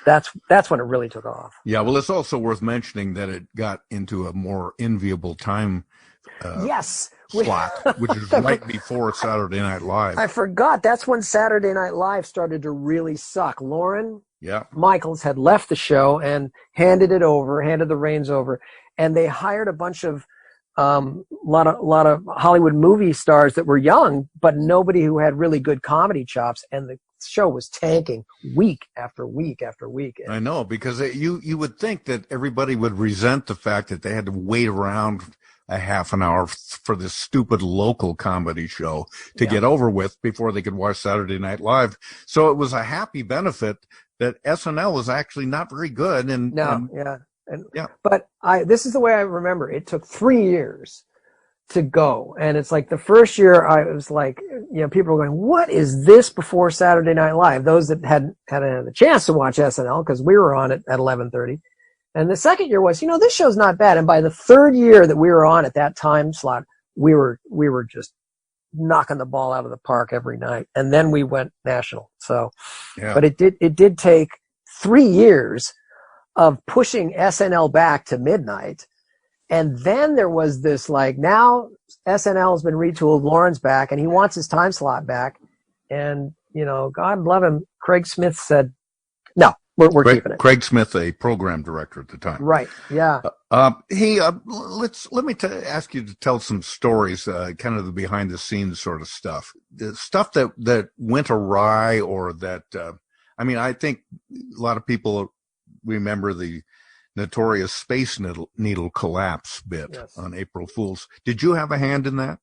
G: That's when it really took off.
H: Yeah. Well, it's also worth mentioning that it got into a more enviable time.
G: Yes.
H: Slot, which is right before Saturday Night Live.
G: I forgot. That's when Saturday Night Live started to really suck. Lauren Michaels had left the show and handed the reins over. And they hired a bunch of lot of Hollywood movie stars that were young, but nobody who had really good comedy chops. And the show was tanking week after week after week.
H: I know, because you would think that everybody would resent the fact that they had to wait around a half an hour for this stupid local comedy show to get over with before they could watch Saturday Night Live. So it was a happy benefit that SNL was actually not very good.
G: But this is the way I remember. It took 3 years to go. And it's like the first year I was like, people were going, what is this before Saturday Night Live? Those that hadn't had the chance to watch SNL, because we were on it at 11:30. And the second year was, this show's not bad. And by the third year that we were on at that time slot, we were just knocking the ball out of the park every night. And then we went national. So, but it did take 3 years of pushing SNL back to midnight. And then there was this, now SNL has been retooled, Lauren's back, and he wants his time slot back. And, God love him, Craig Smith said, no, We're keeping it.
H: Craig Smith, a program director at the time.
G: Right. Yeah.
H: Let me ask you to tell some stories, kind of the behind the scenes sort of stuff, the stuff that went awry, or that, I think a lot of people remember the notorious Space Needle collapse bit on April Fool's. Did you have a hand in that?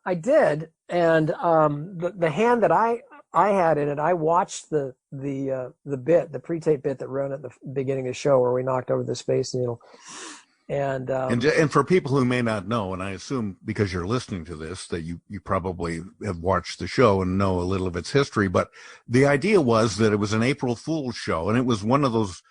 G: I did, and the hand that I had in it, I watched the bit, the pre-tape bit that ran at the beginning of the show where we knocked over the Space Needle, and
H: for people who may not know, and I assume because you're listening to this that you probably have watched the show and know a little of its history, but the idea was that it was an April Fool's show, and it was one of those,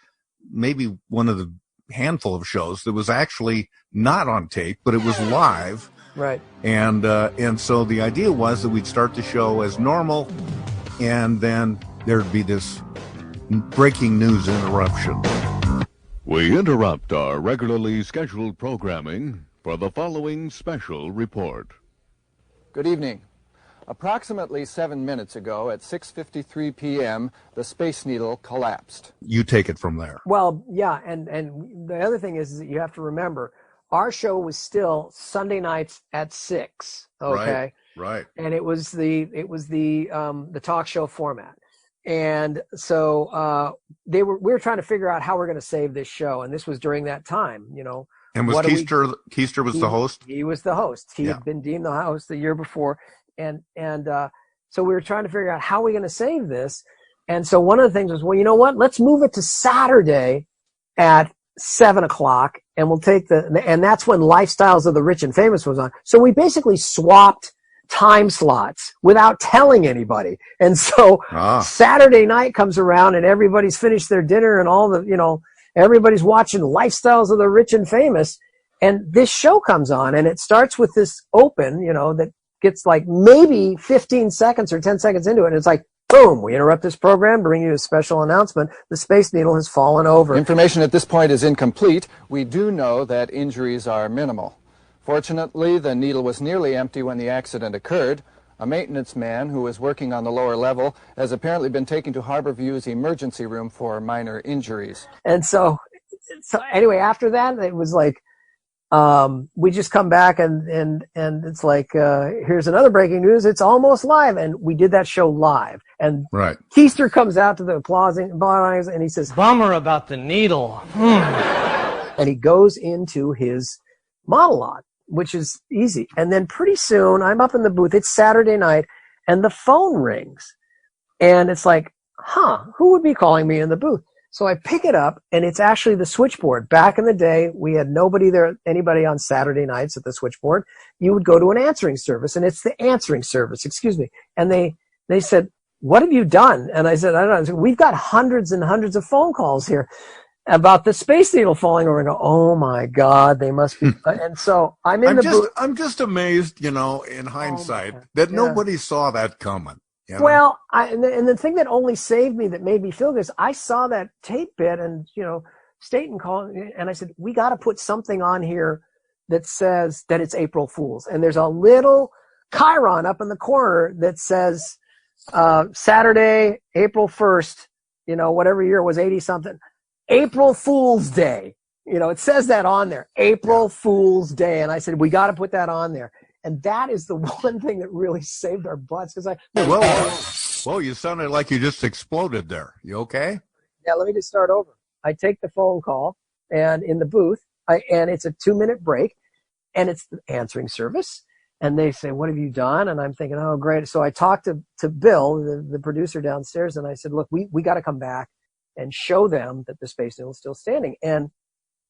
H: maybe one of the handful of shows that was actually not on tape, but it was live.
G: Right.
H: And so the idea was that we'd start the show as normal, and then there'd be this breaking news interruption.
C: We interrupt our regularly scheduled programming for the following special report.
B: Good evening. Approximately 7 minutes ago at 6:53 p.m., the Space Needle collapsed.
H: You take it from there.
G: Well, yeah, and the other thing is that you have to remember, our show was still Sunday nights at 6. Okay.
H: Right.
G: And it was the talk show format. And so we were trying to figure out how we're going to save this show, and this was during that time,
H: And was Keister was the host?
G: He was the host. He had been deemed the host the year before, and so we were trying to figure out how we're going to save this. And so one of the things was, well, you know what? Let's move it to Saturday at 7 o'clock, and we'll take and that's when Lifestyles of the Rich and Famous was on. So we basically swapped time slots without telling anybody. And so Saturday night comes around and everybody's finished their dinner and all everybody's watching Lifestyles of the Rich and Famous. And this show comes on, and it starts with this open, that gets like maybe 15 seconds or 10 seconds into it. And it's like, boom, we interrupt this program to bring you a special announcement. The Space Needle has fallen over.
B: Information at this point is incomplete. We do know that injuries are minimal. Fortunately, the needle was nearly empty when the accident occurred. A maintenance man who was working on the lower level has apparently been taken to Harborview's emergency room for minor injuries.
G: And so anyway, after that, it was like, we just come back and it's like, here's another breaking news. It's almost live. And we did that show live. And Keister comes out to the applause and he says,
M: bummer about the needle.
G: And he goes into his monologue, which is easy. And then pretty soon I'm up in the booth. It's Saturday night and the phone rings, and it's like, who would be calling me in the booth? So I pick it up, and it's actually the switchboard. Back in the day, we had anybody on Saturday nights at the switchboard. You would go to an answering service, and it's the answering service, excuse me. And they said, what have you done? And I said, I don't know. We've got hundreds and hundreds of phone calls here about the Space Needle falling over. And go, oh my God, they must be. And so I'm in the booth.
H: I'm just amazed, in hindsight, that nobody saw that coming.
G: Well, and the thing that only saved me, that made me feel good, is I saw that tape bit, and Staten called, and I said, we got to put something on here that says that it's April Fool's. And there's a little chyron up in the corner that says Saturday, April 1st, whatever year it was, 80 something, April Fool's Day. It says that on there, April Fool's Day. And I said, we got to put that on there. And that is the one thing that really saved our butts. Because
H: well, you sounded like you just exploded there. You okay?
G: Yeah, let me just start over. I take the phone call, and in the booth, and it's a 2-minute break, and it's the answering service. And they say, what have you done? And I'm thinking, oh, great. So I talked to Bill, the producer downstairs, and I said, look, we got to come back and show them that the Space Needle is still standing. And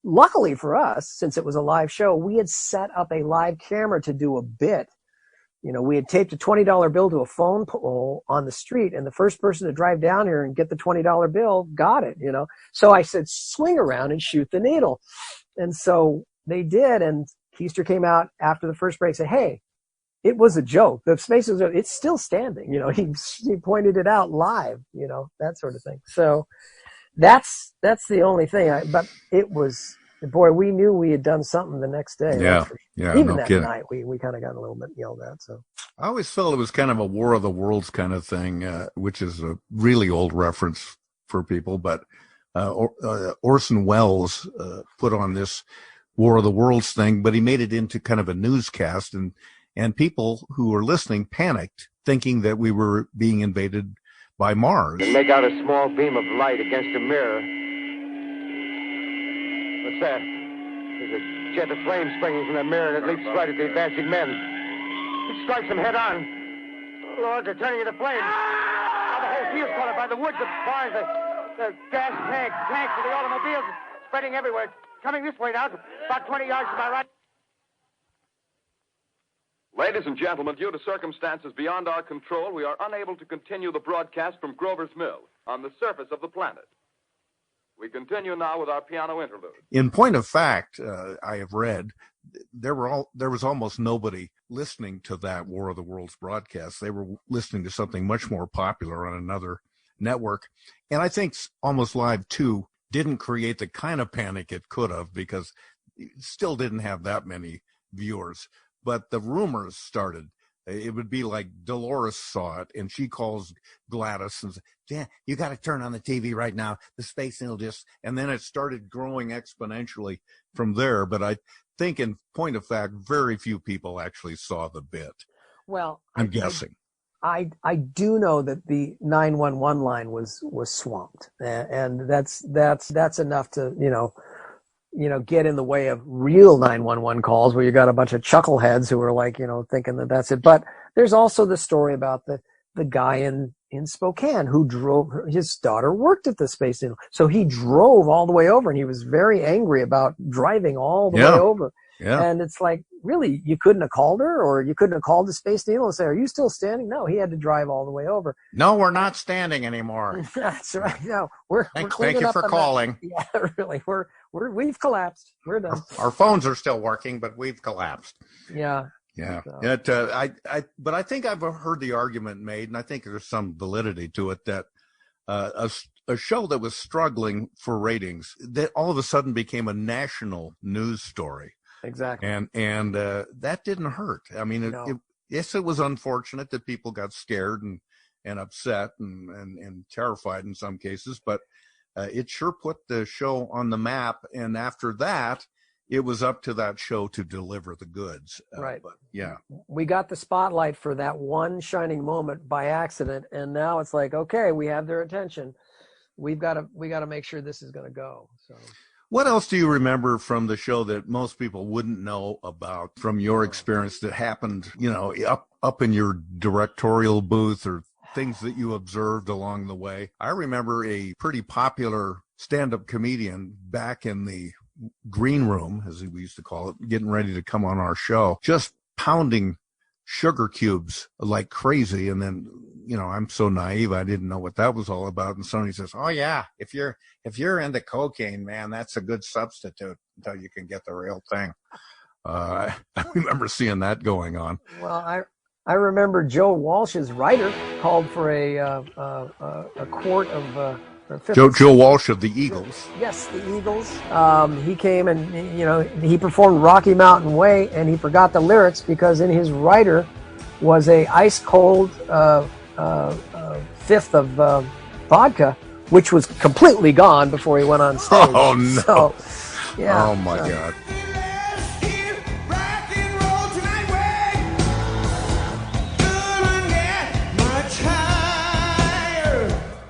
G: luckily for us, since it was a live show, we had set up a live camera to do a bit. We had taped a $20 bill to a phone pole on the street, and the first person to drive down here and get the $20 bill got it, So I said, swing around and shoot the needle. And so they did, and Keister came out after the first break and said, hey, it was a joke. The Space Needle, it's still standing. He pointed it out live, that sort of thing. So that's the only thing. But it was, boy, we knew we had done something the next day.
H: Yeah.
G: Even that night, we kind of got a little bit yelled at. So
H: I always felt it was kind of a War of the Worlds kind of thing, which is a really old reference for people, but Orson Welles put on this War of the Worlds thing, but he made it into kind of a newscast, and people who were listening panicked, thinking that we were being invaded by Mars.
E: And make out a small beam of light against a mirror. What's that? There's a jet of flame springing from the mirror, and it leaps right at the advancing men. It strikes them head on. Oh, Lord, they're turning into flames. Now the whole field's caught up by the woods, the barns, the gas tanks for the automobiles, spreading everywhere. Coming this way now, about 20 yards to my right.
I: Ladies and gentlemen, due to circumstances beyond our control, we are unable to continue the broadcast from Grover's Mill on the surface of the planet. We continue now with our piano interlude.
H: In point of fact, I have read there was almost nobody listening to that War of the Worlds broadcast. They were listening to something much more popular on another network. And I think Almost Live 2 didn't create the kind of panic it could have, because it still didn't have that many viewers. But the rumors started. It would be like Dolores saw it, and she calls Gladys and says, "Dan, you got to turn on the TV right now. The space needle just..." And then it started growing exponentially from there. But I think, in point of fact, very few people actually saw the bit.
G: Well,
H: I'm guessing.
G: I do know that the 911 line was swamped, and that's enough to get in the way of real 911 calls, where you got a bunch of chuckleheads who are like, thinking that that's it. But there's also the story about the guy in Spokane who drove, his daughter worked at the Space Needle, so he drove all the way over, and he was very angry about driving all the way over. Yeah. And it's like, really, you couldn't have called her, or you couldn't have called the Space Needle and say, "Are you still standing?" No, he had to drive all the way over.
H: No, we're not standing anymore.
G: That's right. No,
H: thank you for calling.
G: Yeah, really, we've collapsed. We're done.
H: Our phones are still working, but we've collapsed.
G: Yeah.
H: Yeah. But I think I've heard the argument made, and I think there's some validity to it, that a show that was struggling for ratings, that all of a sudden became a national news story.
G: Exactly.
H: And that didn't hurt. I mean, yes, it was unfortunate that people got scared and upset and terrified in some cases, but it sure put the show on the map. And after that, it was up to that show to deliver the goods.
G: Right.
H: But yeah.
G: We got the spotlight for that one shining moment by accident, and now it's like, okay, we have their attention. We got to make sure this is going to go. So.
H: What else do you remember from the show that most people wouldn't know about from your experience that happened, up in your directorial booth, or things that you observed along the way? I remember a pretty popular stand-up comedian back in the green room, as we used to call it, getting ready to come on our show, just pounding sugar cubes like crazy. And then, I'm so naive, I didn't know what that was all about. And somebody says, "Oh yeah, if you're into cocaine, man, that's a good substitute until you can get the real thing." I remember seeing that going on.
G: Well, I remember Joe Walsh's writer called for a quart of
H: Joe Walsh of the Eagles.
G: Yes, the Eagles. He came and he performed Rocky Mountain Way, and he forgot the lyrics because in his writer was a ice cold fifth of vodka, which was completely gone before he went on stage.
H: Oh no!
G: So, yeah.
H: Oh my God.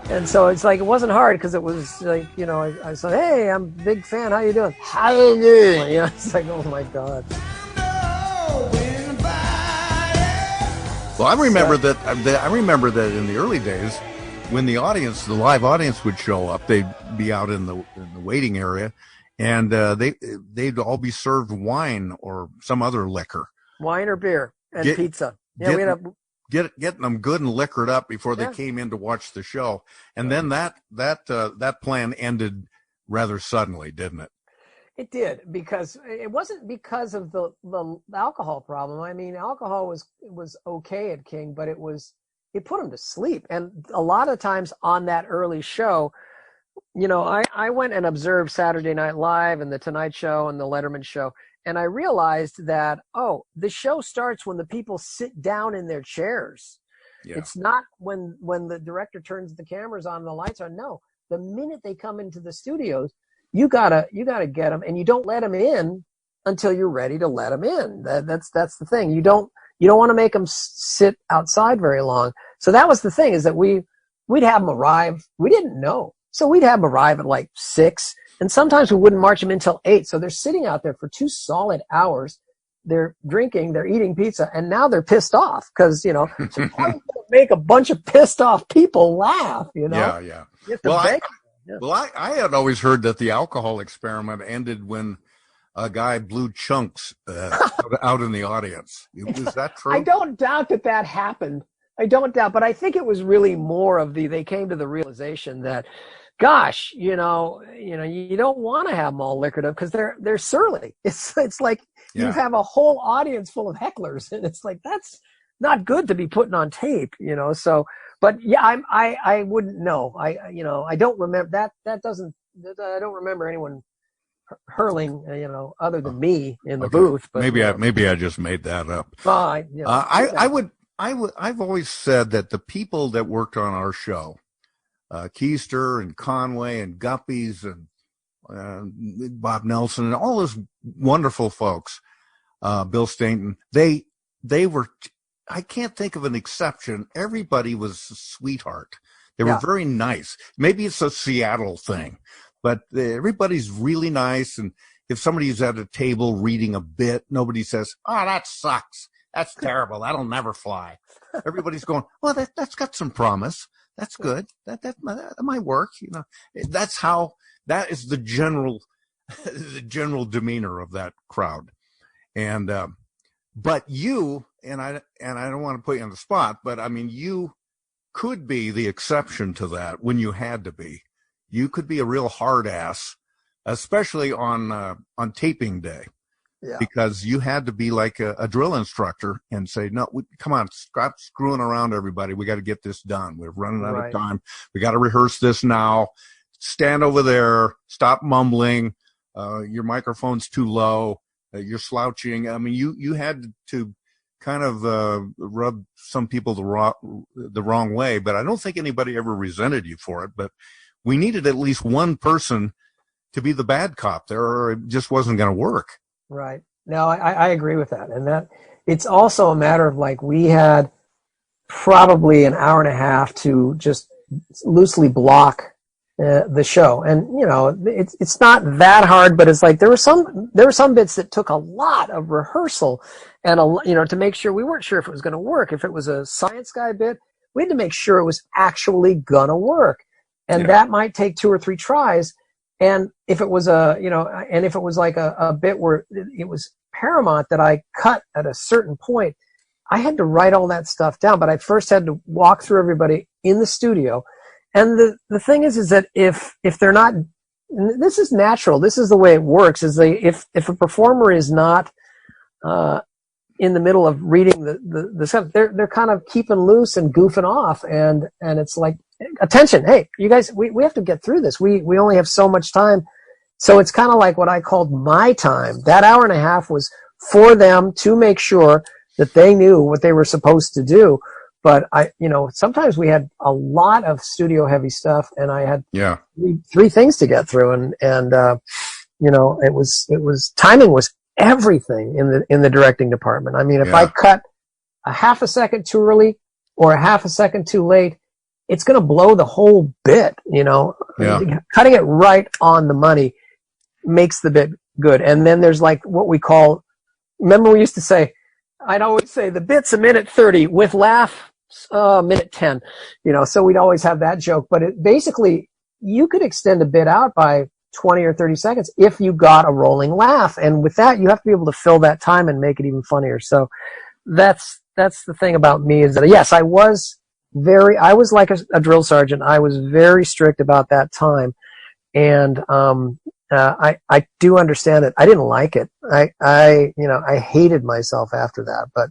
G: And so it's like, it wasn't hard because it was like, I said, "Hey, I'm a big fan. How you doing?" "How you doing?" It's like, oh my God.
H: Well, I remember that in the early days, when the live audience would show up, they'd be out in the waiting area, and they'd all be served wine or some other liquor.
G: Wine or beer and pizza. Yeah,
H: getting them good and liquored up before they came in to watch the show. And then that plan ended rather suddenly, didn't it?
G: It did, because it wasn't because of the alcohol problem. I mean, alcohol was okay at King, but it put him to sleep. And a lot of times on that early show, I went and observed Saturday Night Live and the Tonight Show and the Letterman Show. And I realized that, the show starts when the people sit down in their chairs. Yeah. It's not when the director turns the cameras on and the lights on. No, the minute they come into the studios, you gotta get them, and you don't let them in until you're ready to let them in. That's the thing. You don't want to make them sit outside very long. So that was the thing, is that we'd have them arrive. We didn't know. So we'd have them arrive at like 6, and sometimes we wouldn't march them until 8. So they're sitting out there for 2 solid hours. They're drinking, they're eating pizza, and now they're pissed off because, so how are you going to make a bunch of pissed off people laugh,
H: Yeah.
G: You have to
H: I had always heard that the alcohol experiment ended when a guy blew chunks out in the audience. Is that true?
G: I don't doubt that happened. I don't doubt, but I think it was really more of they came to the realization that, gosh, you don't want to have them all liquored up because they're surly. It's like you have a whole audience full of hecklers, and it's like, that's not good to be putting on tape, So, but yeah, I wouldn't know. I don't remember that doesn't. I don't remember anyone hurling, other than me in the booth. But
H: maybe I just made that up. I've always said that the people that worked on our show, Keister and Conway and Guppies and Bob Nelson and all those wonderful folks, Bill Stainton, they were, I can't think of an exception. Everybody was a sweetheart. They were very nice. Maybe it's a Seattle thing, but everybody's really nice. And if somebody's at a table reading a bit, nobody says, "Oh, that sucks. That's terrible. That'll never fly." Everybody's going, "Well, that's got some promise. That's good. That might work." That is the general demeanor of that crowd. And, but you, and I don't want to put you on the spot, but I mean, you could be the exception to that when you had to be. You could be a real hard ass, especially on taping day. Yeah. Because you had to be like a drill instructor and say, "No, come on, stop screwing around, everybody. We got to get this done. We're running out of time. We got to rehearse this now. Stand over there. Stop mumbling. Your microphone's too low. You're slouching." I mean, you had to kind of rub some people the wrong way, but I don't think anybody ever resented you for it. But we needed at least one person to be the bad cop there, or it just wasn't going to work.
G: Right. No, I agree with that. And that it's also a matter of, like, we had probably an hour and a half to just loosely block the show. And, it's not that hard, but it's like there were some bits that took a lot of rehearsal and, to make sure. We weren't sure if it was going to work. If it was a science guy bit, we had to make sure it was actually going to work. And that might take 2 or 3 tries. And if it was like a bit where it was paramount that I cut at a certain point, I had to write all that stuff down. But I first had to walk through everybody in the studio. And the thing is that if they're not, this is natural. This is the way it works. If a performer is not in the middle of reading the stuff, they're kind of keeping loose and goofing off, and it's like, attention, hey, you guys, we have to get through this. We only have so much time. So it's kind of like what I called my time. That hour and a half was for them to make sure that they knew what they were supposed to do. But sometimes we had a lot of studio heavy stuff, and I had three things to get through, and it was timing was everything in the directing department. I mean, if I cut a half a second too early or a half a second too late, it's going to blow the whole bit, Cutting it right on the money makes the bit good. And then there's like what we call, remember we used to say, I'd always say the bit's a minute 30 with laugh, minute 10, so we'd always have that joke. But it basically, you could extend a bit out by 20 or 30 seconds if you got a rolling laugh. And with that, you have to be able to fill that time and make it even funnier. So that's the thing about me, is that, yes, I was like a drill sergeant. I was very strict about that time. And, I do understand it. I didn't like it. I hated myself after that, but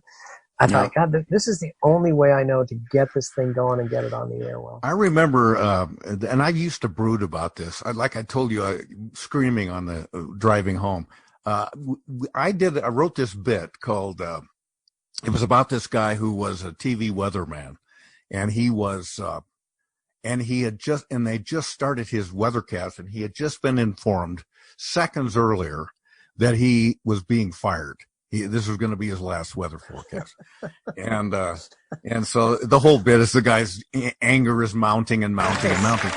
G: I thought, God, this is the only way I know to get this thing going and get it on the air well.
H: I remember, and I used to brood about this. Like I told you, screaming on the driving home. I wrote this bit called, it was about this guy who was a TV weatherman. And he was and they just started his weathercast, and he had just been informed seconds earlier that he was being fired. This was going to be his last weather forecast. And so the whole bit is the guy's anger is mounting and mounting and mounting.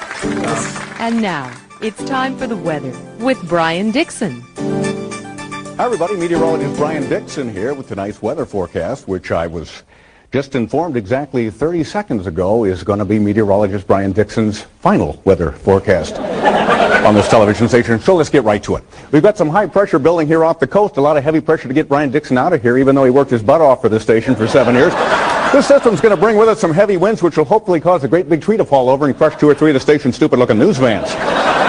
K: And now it's time for the weather with Brian Dixon.
L: Hi, everybody. Meteorologist Brian Dixon here with tonight's weather forecast, which I was just informed exactly 30 seconds ago is going to be meteorologist Brian Dixon's final weather forecast on this television station. So let's get right to it. We've got some high pressure building here off the coast, a lot of heavy pressure to get Brian Dixon out of here, even though he worked his butt off for this station for 7 years. This system's going to bring with it some heavy winds, which will hopefully cause a great big tree to fall over and crush 2 or 3 of the station's stupid-looking news vans.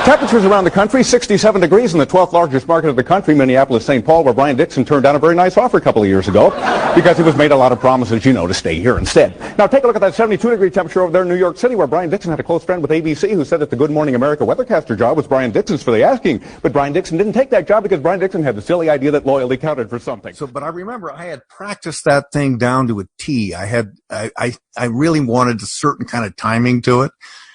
L: Temperatures around the country, 67 degrees in the 12th largest market of the country, Minneapolis-St. Paul, where Brian Dixon turned down a very nice offer a couple of years ago because he was made a lot of promises, you know, to stay here instead. Now take a look at that 72-degree temperature over there in New York City, where Brian Dixon had a close friend with ABC who said that the Good Morning America weathercaster job was Brian Dixon's for the asking. But Brian Dixon didn't take that job because Brian Dixon had the silly idea that loyalty counted for something.
H: But I remember I had practiced that thing down to a T. I really wanted a certain kind of timing to it.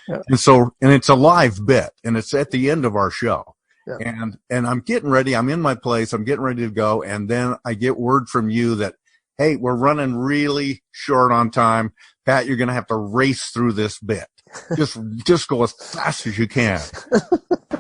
H: Yeah. And it's a live bit, and it's at the end of our show. Yeah. And I'm getting ready. I'm in my place. I'm getting ready to go. And then I get word from you that, hey, we're running really short on time. Pat, you're going to have to race through this bit. Just go as fast as you can.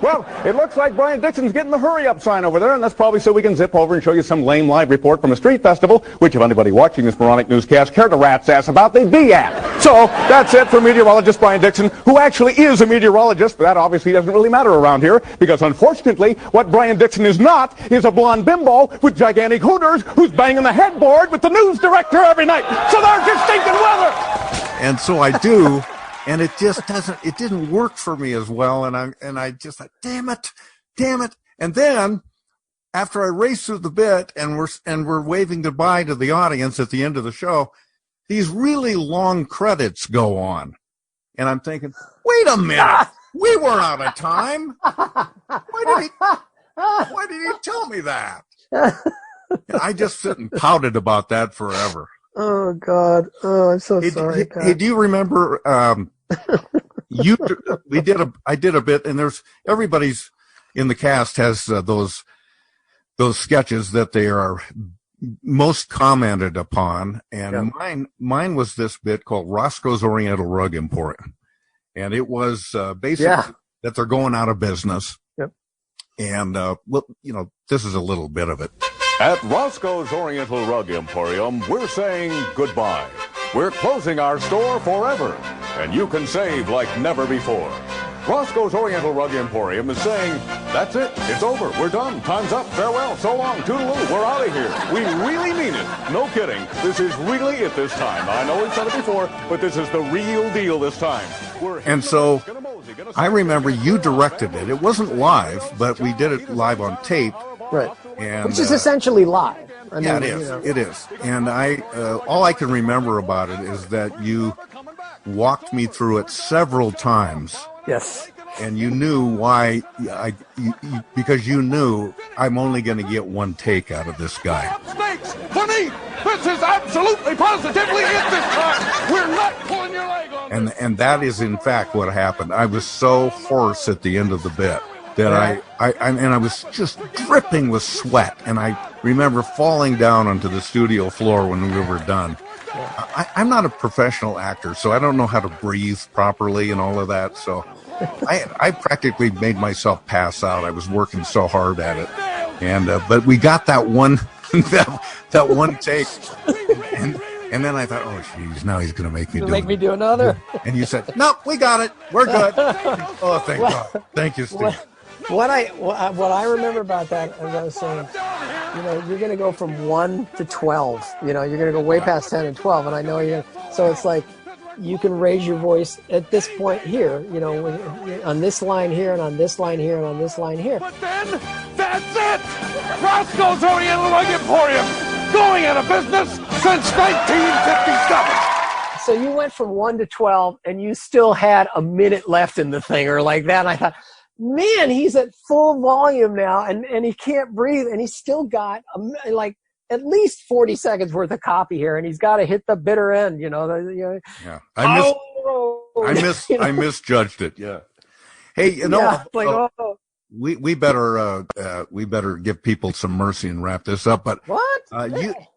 L: Well, it looks like Brian Dixon's getting the hurry-up sign over there, and that's probably so we can zip over and show you some lame live report from a street festival, which if anybody watching this moronic newscast cared a rat's ass about, they'd be at. So that's it for meteorologist Brian Dixon, who actually is a meteorologist, but that obviously doesn't really matter around here, because unfortunately, what Brian Dixon is not is a blonde bimbo with gigantic hooters who's banging the headboard with the news director every night. So there's your stinking weather!
H: And so I do. And it didn't work for me as well. And I just thought, damn it. And then after I raced through the bit and we're waving goodbye to the audience at the end of the show, these really long credits go on. And I'm thinking, wait a minute. We weren't out of time. Why did he tell me that? And I just sit and pouted about that forever.
G: Oh God! Oh, I'm so sorry.
H: Hey, do you remember? I did a bit, and there's everybody's in the cast has those sketches that they are most commented upon, and mine was this bit called Roscoe's Oriental Rug Emporium, and it was basically that they're going out of business. Yep. And this is a little bit of it.
Q: At Roscoe's Oriental Rug Emporium, we're saying goodbye. We're closing our store forever, and you can save like never before. Roscoe's Oriental Rug Emporium is saying, that's it, it's over, we're done, time's up, farewell, so long, toodaloo, we're out of here. We really mean it, no kidding. This is really it this time. I know we've said it before, but this is the real deal this time.
H: And so, I remember you directed it. It wasn't live, but we did it live on tape.
G: Right.
H: And,
G: which is essentially live.
H: It is. It is. And all I can remember about it is that you walked me through it several times.
G: Yes.
H: And you knew why, because you knew I'm only going to get one take out of this guy.
Q: Snakes, for me, this is absolutely, positively it this time. We're not pulling your leg on this.
H: And that is in fact what happened. I was so hoarse at the end of the bit that I was just dripping with sweat, and I remember falling down onto the studio floor when we were done. I'm not a professional actor, so I don't know how to breathe properly and all of that, so I practically made myself pass out. I was working so hard at it, and but we got that one that one take, and then I thought, oh jeez, now he's going to make me
G: do another.
H: And you said, no, we got it, we're good. Oh, thank God, thank you, Steve.
G: What I remember about that, as I was saying, you're going to go from 1 to 12. You're going to go way past 10 and 12, and I know you're going to. So it's like you can raise your voice at this point here, on this line here, and on this line here, and on this line here.
Q: But then, that's it! Roscoe's Oriental Rug Emporium, going out of business since 1957.
G: So you went from 1 to 12, and you still had a minute left in the thing, or like that. And I thought, man, he's at full volume now, and he can't breathe, and he's still got at least 40 seconds worth of copy here, and he's got to hit the bitter end.
H: Yeah, I misjudged it. Yeah. Hey, we better give people some mercy and wrap this up. But
G: what?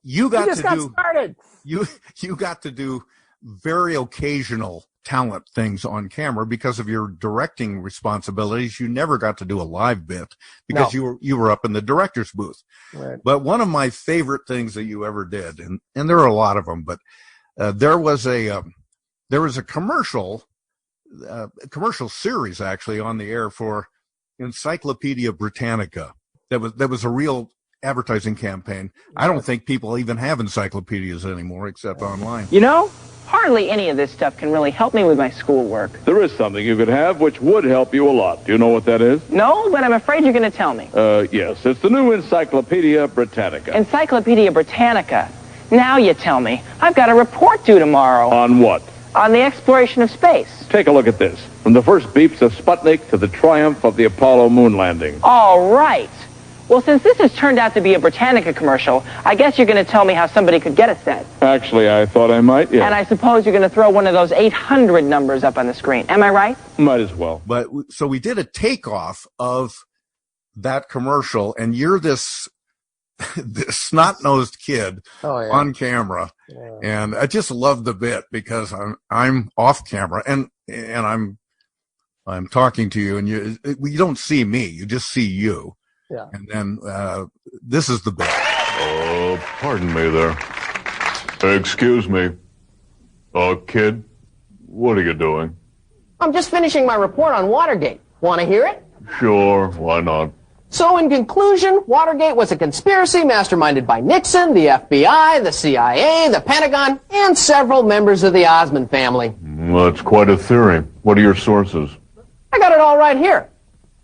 H: You got
G: started.
H: You got to do very occasional talent things on camera because of your directing responsibilities. You never got to do a live bit because you were up in the director's booth.
G: Right.
H: But one of my favorite things that you ever did, and there are a lot of them, but there was a commercial series actually on the air for Encyclopedia Britannica. That was a real advertising campaign. I don't think people even have encyclopedias anymore except online.
J: You know, hardly any of this stuff can really help me with my schoolwork.
N: There is something you could have which would help you a lot. Do you know what that is?
J: No, but I'm afraid you're going to tell me.
N: Yes, it's the new Encyclopedia Britannica.
J: Encyclopedia Britannica. Now you tell me. I've got a report due tomorrow.
N: On what?
J: On the exploration of space.
N: Take a look at this. From the first beeps of Sputnik to the triumph of the Apollo moon landing.
J: All right. Well, since this has turned out to be a Britannica commercial, I guess you're going to tell me how somebody could get a set.
N: Actually, I thought I might, yeah.
J: And I suppose you're going to throw one of those 800 numbers up on the screen. Am I right?
N: Might as well.
H: But so we did a takeoff of that commercial, and you're this snot-nosed kid on camera. Yeah. And I just love the bit because I'm off camera and I'm talking to you, and you don't see me, you just see you.
G: Yeah.
H: And then this is the bit.
N: Oh, pardon me there. Excuse me. Kid, what are you doing?
J: I'm just finishing my report on Watergate. Want to hear it?
N: Sure, why not?
J: So in conclusion, Watergate was a conspiracy masterminded by Nixon, the FBI, the CIA, the Pentagon, and several members of the Osmond family.
N: That's quite a theory. What are your sources?
J: I got it all right here.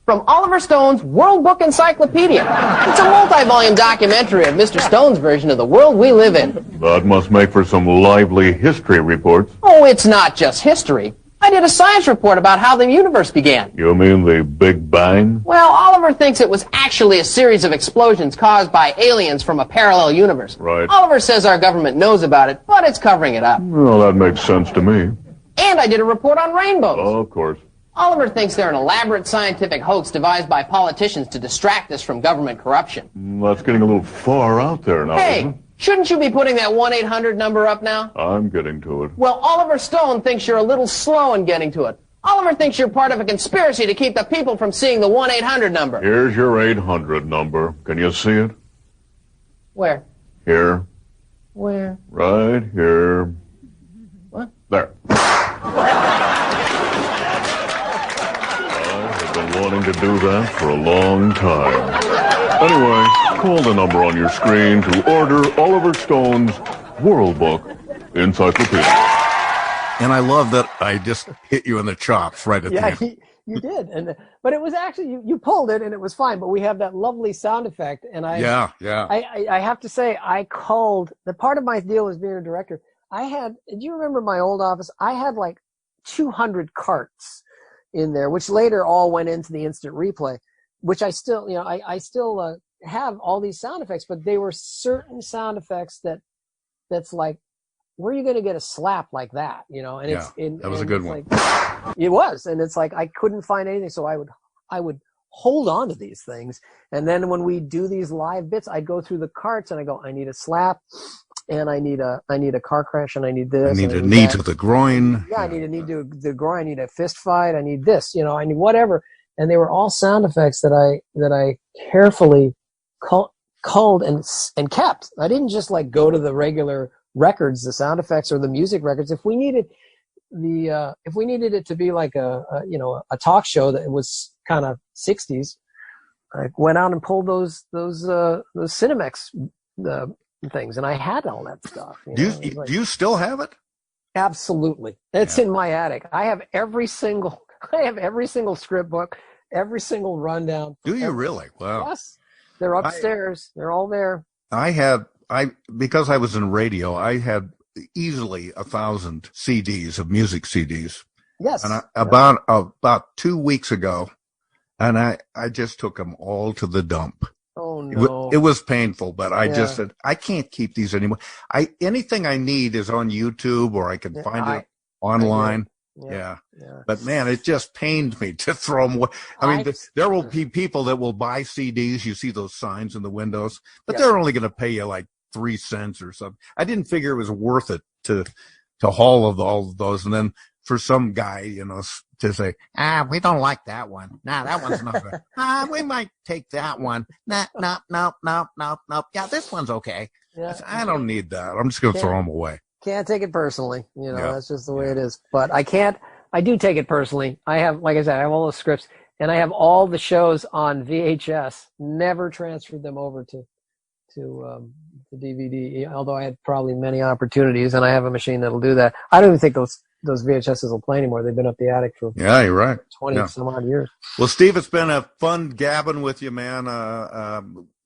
J: From Oliver Stone's World Book Encyclopedia. It's a multi-volume documentary of Mr. Stone's version of the world we live in.
N: That must make for some lively history reports.
J: Oh, it's not just history. I did a science report about how the universe began.
N: You mean the Big Bang?
J: Well, Oliver thinks it was actually a series of explosions caused by aliens from a parallel universe.
N: Right.
J: Oliver says our government knows about it, but it's covering it up.
N: Well, that makes sense to me.
J: And I did a report on rainbows.
N: Oh, of course.
J: Oliver thinks they're an elaborate scientific hoax devised by politicians to distract us from government corruption.
N: That's getting a little far out there now, isn't it?
J: Shouldn't you be putting that 1-800 number up now?
N: I'm getting to it.
J: Well, Oliver Stone thinks you're a little slow in getting to it. Oliver thinks you're part of a conspiracy to keep the people from seeing the 1-800 number.
N: Here's your 800 number. Can you see it?
J: Where?
N: Here.
J: Where?
N: Right here.
J: What?
N: There. Wanting to do that for a long time. Anyway, call the number on your screen to order Oliver Stone's World Book Encyclopedia.
H: And I love that I just hit you in the chops right at the end.
G: Yeah, you did. But it was actually, you pulled it and it was fine, but we have that lovely sound effect. And I have to say, I called, the part of my deal as being a director, do you remember my old office? I had like 200 carts in there, which later all went into the instant replay, which I still, I still have all these sound effects, but they were certain sound effects that's like, where are you going to get a slap like that? And
H: that was a good one.
G: Like, it was. And it's like, I couldn't find anything. So I would hold on to these things. And then when we do these live bits, I'd go through the carts and I go, I need a slap. And I need a car crash, and I need this.
H: I need a knee to the groin.
G: Yeah, I need a knee to the groin. I need a fist fight. I need this. I need whatever. And they were all sound effects that I carefully culled and kept. I didn't just like go to the regular records, the sound effects or the music records. If we needed it to be like a talk show that was kind of 60s, I went out and pulled those Cinemex things, and I had all that stuff.
H: Do you still have it?
G: Absolutely. It's in my attic. I have every single script book, every single rundown.
H: Do you really? Wow.
G: Yes. They're upstairs. They're all there.
H: Because I was in radio, I had easily 1,000 CDs of music CDs.
G: Yes.
H: And about 2 weeks ago, and I just took them all to the dump.
G: Oh no!
H: It was painful, but I just said I can't keep these anymore. Anything I need is on YouTube, or I can find it online. Yeah. But man, it just pained me to throw them away. I mean, there will be people that will buy CDs. You see those signs in the windows, but they're only going to pay you like 3 cents or something. I didn't figure it was worth it to haul all of those. And then for some guy, to say, we don't like that one. Nah, that one's not good. We might take that one. Nope. Yeah, this one's okay. Yeah. I don't need that. I'm just going to throw them away.
G: Can't take it personally. That's just the way it is. But I do take it personally. I have, like I said, I have all the scripts, and I have all the shows on VHS, never transferred them over to the DVD, although I had probably many opportunities, and I have a machine that'll do that. I don't even think those VHSs will play anymore. They've been up the attic for
H: you're right.
G: 20 some odd years.
H: Well, Steve, it's been a fun gabbing with you, man.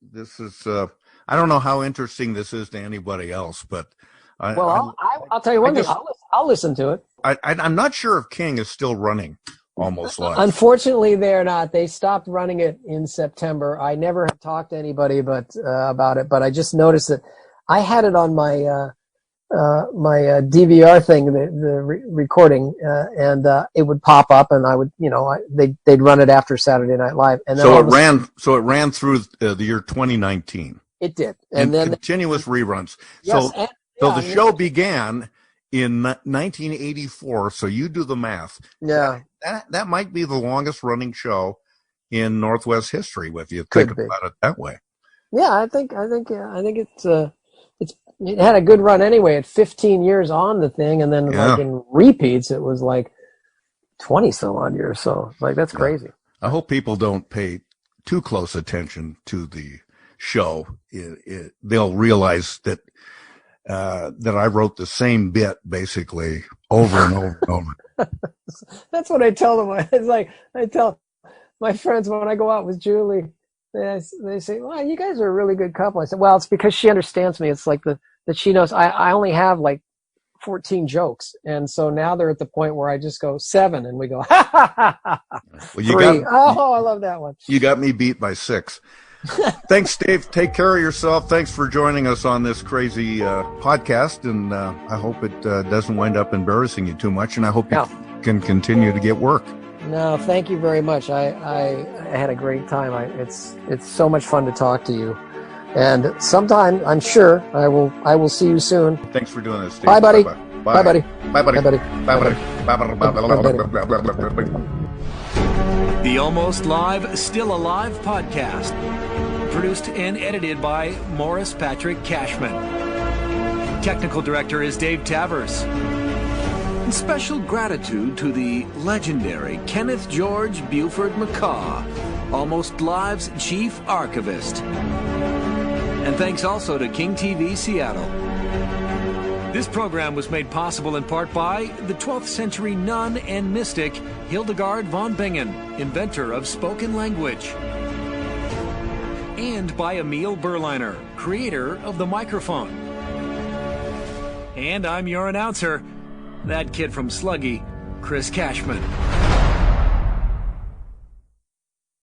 H: This is I don't know how interesting this is to anybody else, but
G: I'll tell you one thing. I'll listen to it.
H: I'm not sure if King is still running Almost Live.
G: Unfortunately, they're not. They stopped running it in September. I never have talked to anybody about it, but I just noticed that I had it on my my DVR thing, the recording, and it would pop up, and I would, they'd run it after Saturday Night Live, and then
H: so it ran through the year 2019.
G: It did, and then
H: continuous reruns.
G: Yes,
H: so the show began in 1984. So you do the math.
G: Yeah,
H: that might be the longest running show in Northwest history, if you think about it that way.
G: Yeah, I think it had a good run anyway at 15 years on the thing, and then like in repeats it was like 20 some odd years. So like that's crazy.
H: I hope people don't pay too close attention to the show. They'll realize that I wrote the same bit basically over and over and over.
G: That's what I tell them. It's like I tell my friends when I go out with Julie. They say, "Well, you guys are a really good couple." I said, "Well, it's because she understands me. It's like that she knows I only have like 14 jokes, and so now they're at the point where I just go 7, and we go, ha ha ha ha. Well, I love that one.
H: You got me beat by 6. Thanks, Dave. Take care of yourself. Thanks for joining us on this crazy podcast, and I hope it doesn't wind up embarrassing you too much, and I hope you can continue to get work.
G: No, thank you very much. I had a great time. It's so much fun to talk to you, and sometime I'm sure I will see you soon.
H: Thanks for doing this, Steve.
G: Bye, buddy.
H: Bye, buddy. Bye, buddy.
G: Bye, buddy.
H: Bye, buddy.
D: The Almost Live, Still Alive podcast, produced and edited by Morris Patrick Cashman. Technical director is Dave Tavers. And special gratitude to the legendary Kenneth George Buford McCaw, Almost Live's chief archivist. And thanks also to King TV Seattle. This program was made possible in part by the 12th century nun and mystic Hildegard von Bingen, inventor of spoken language. And by Emil Berliner, creator of the microphone. And I'm your announcer, that kid from Sluggy, Chris Cashman.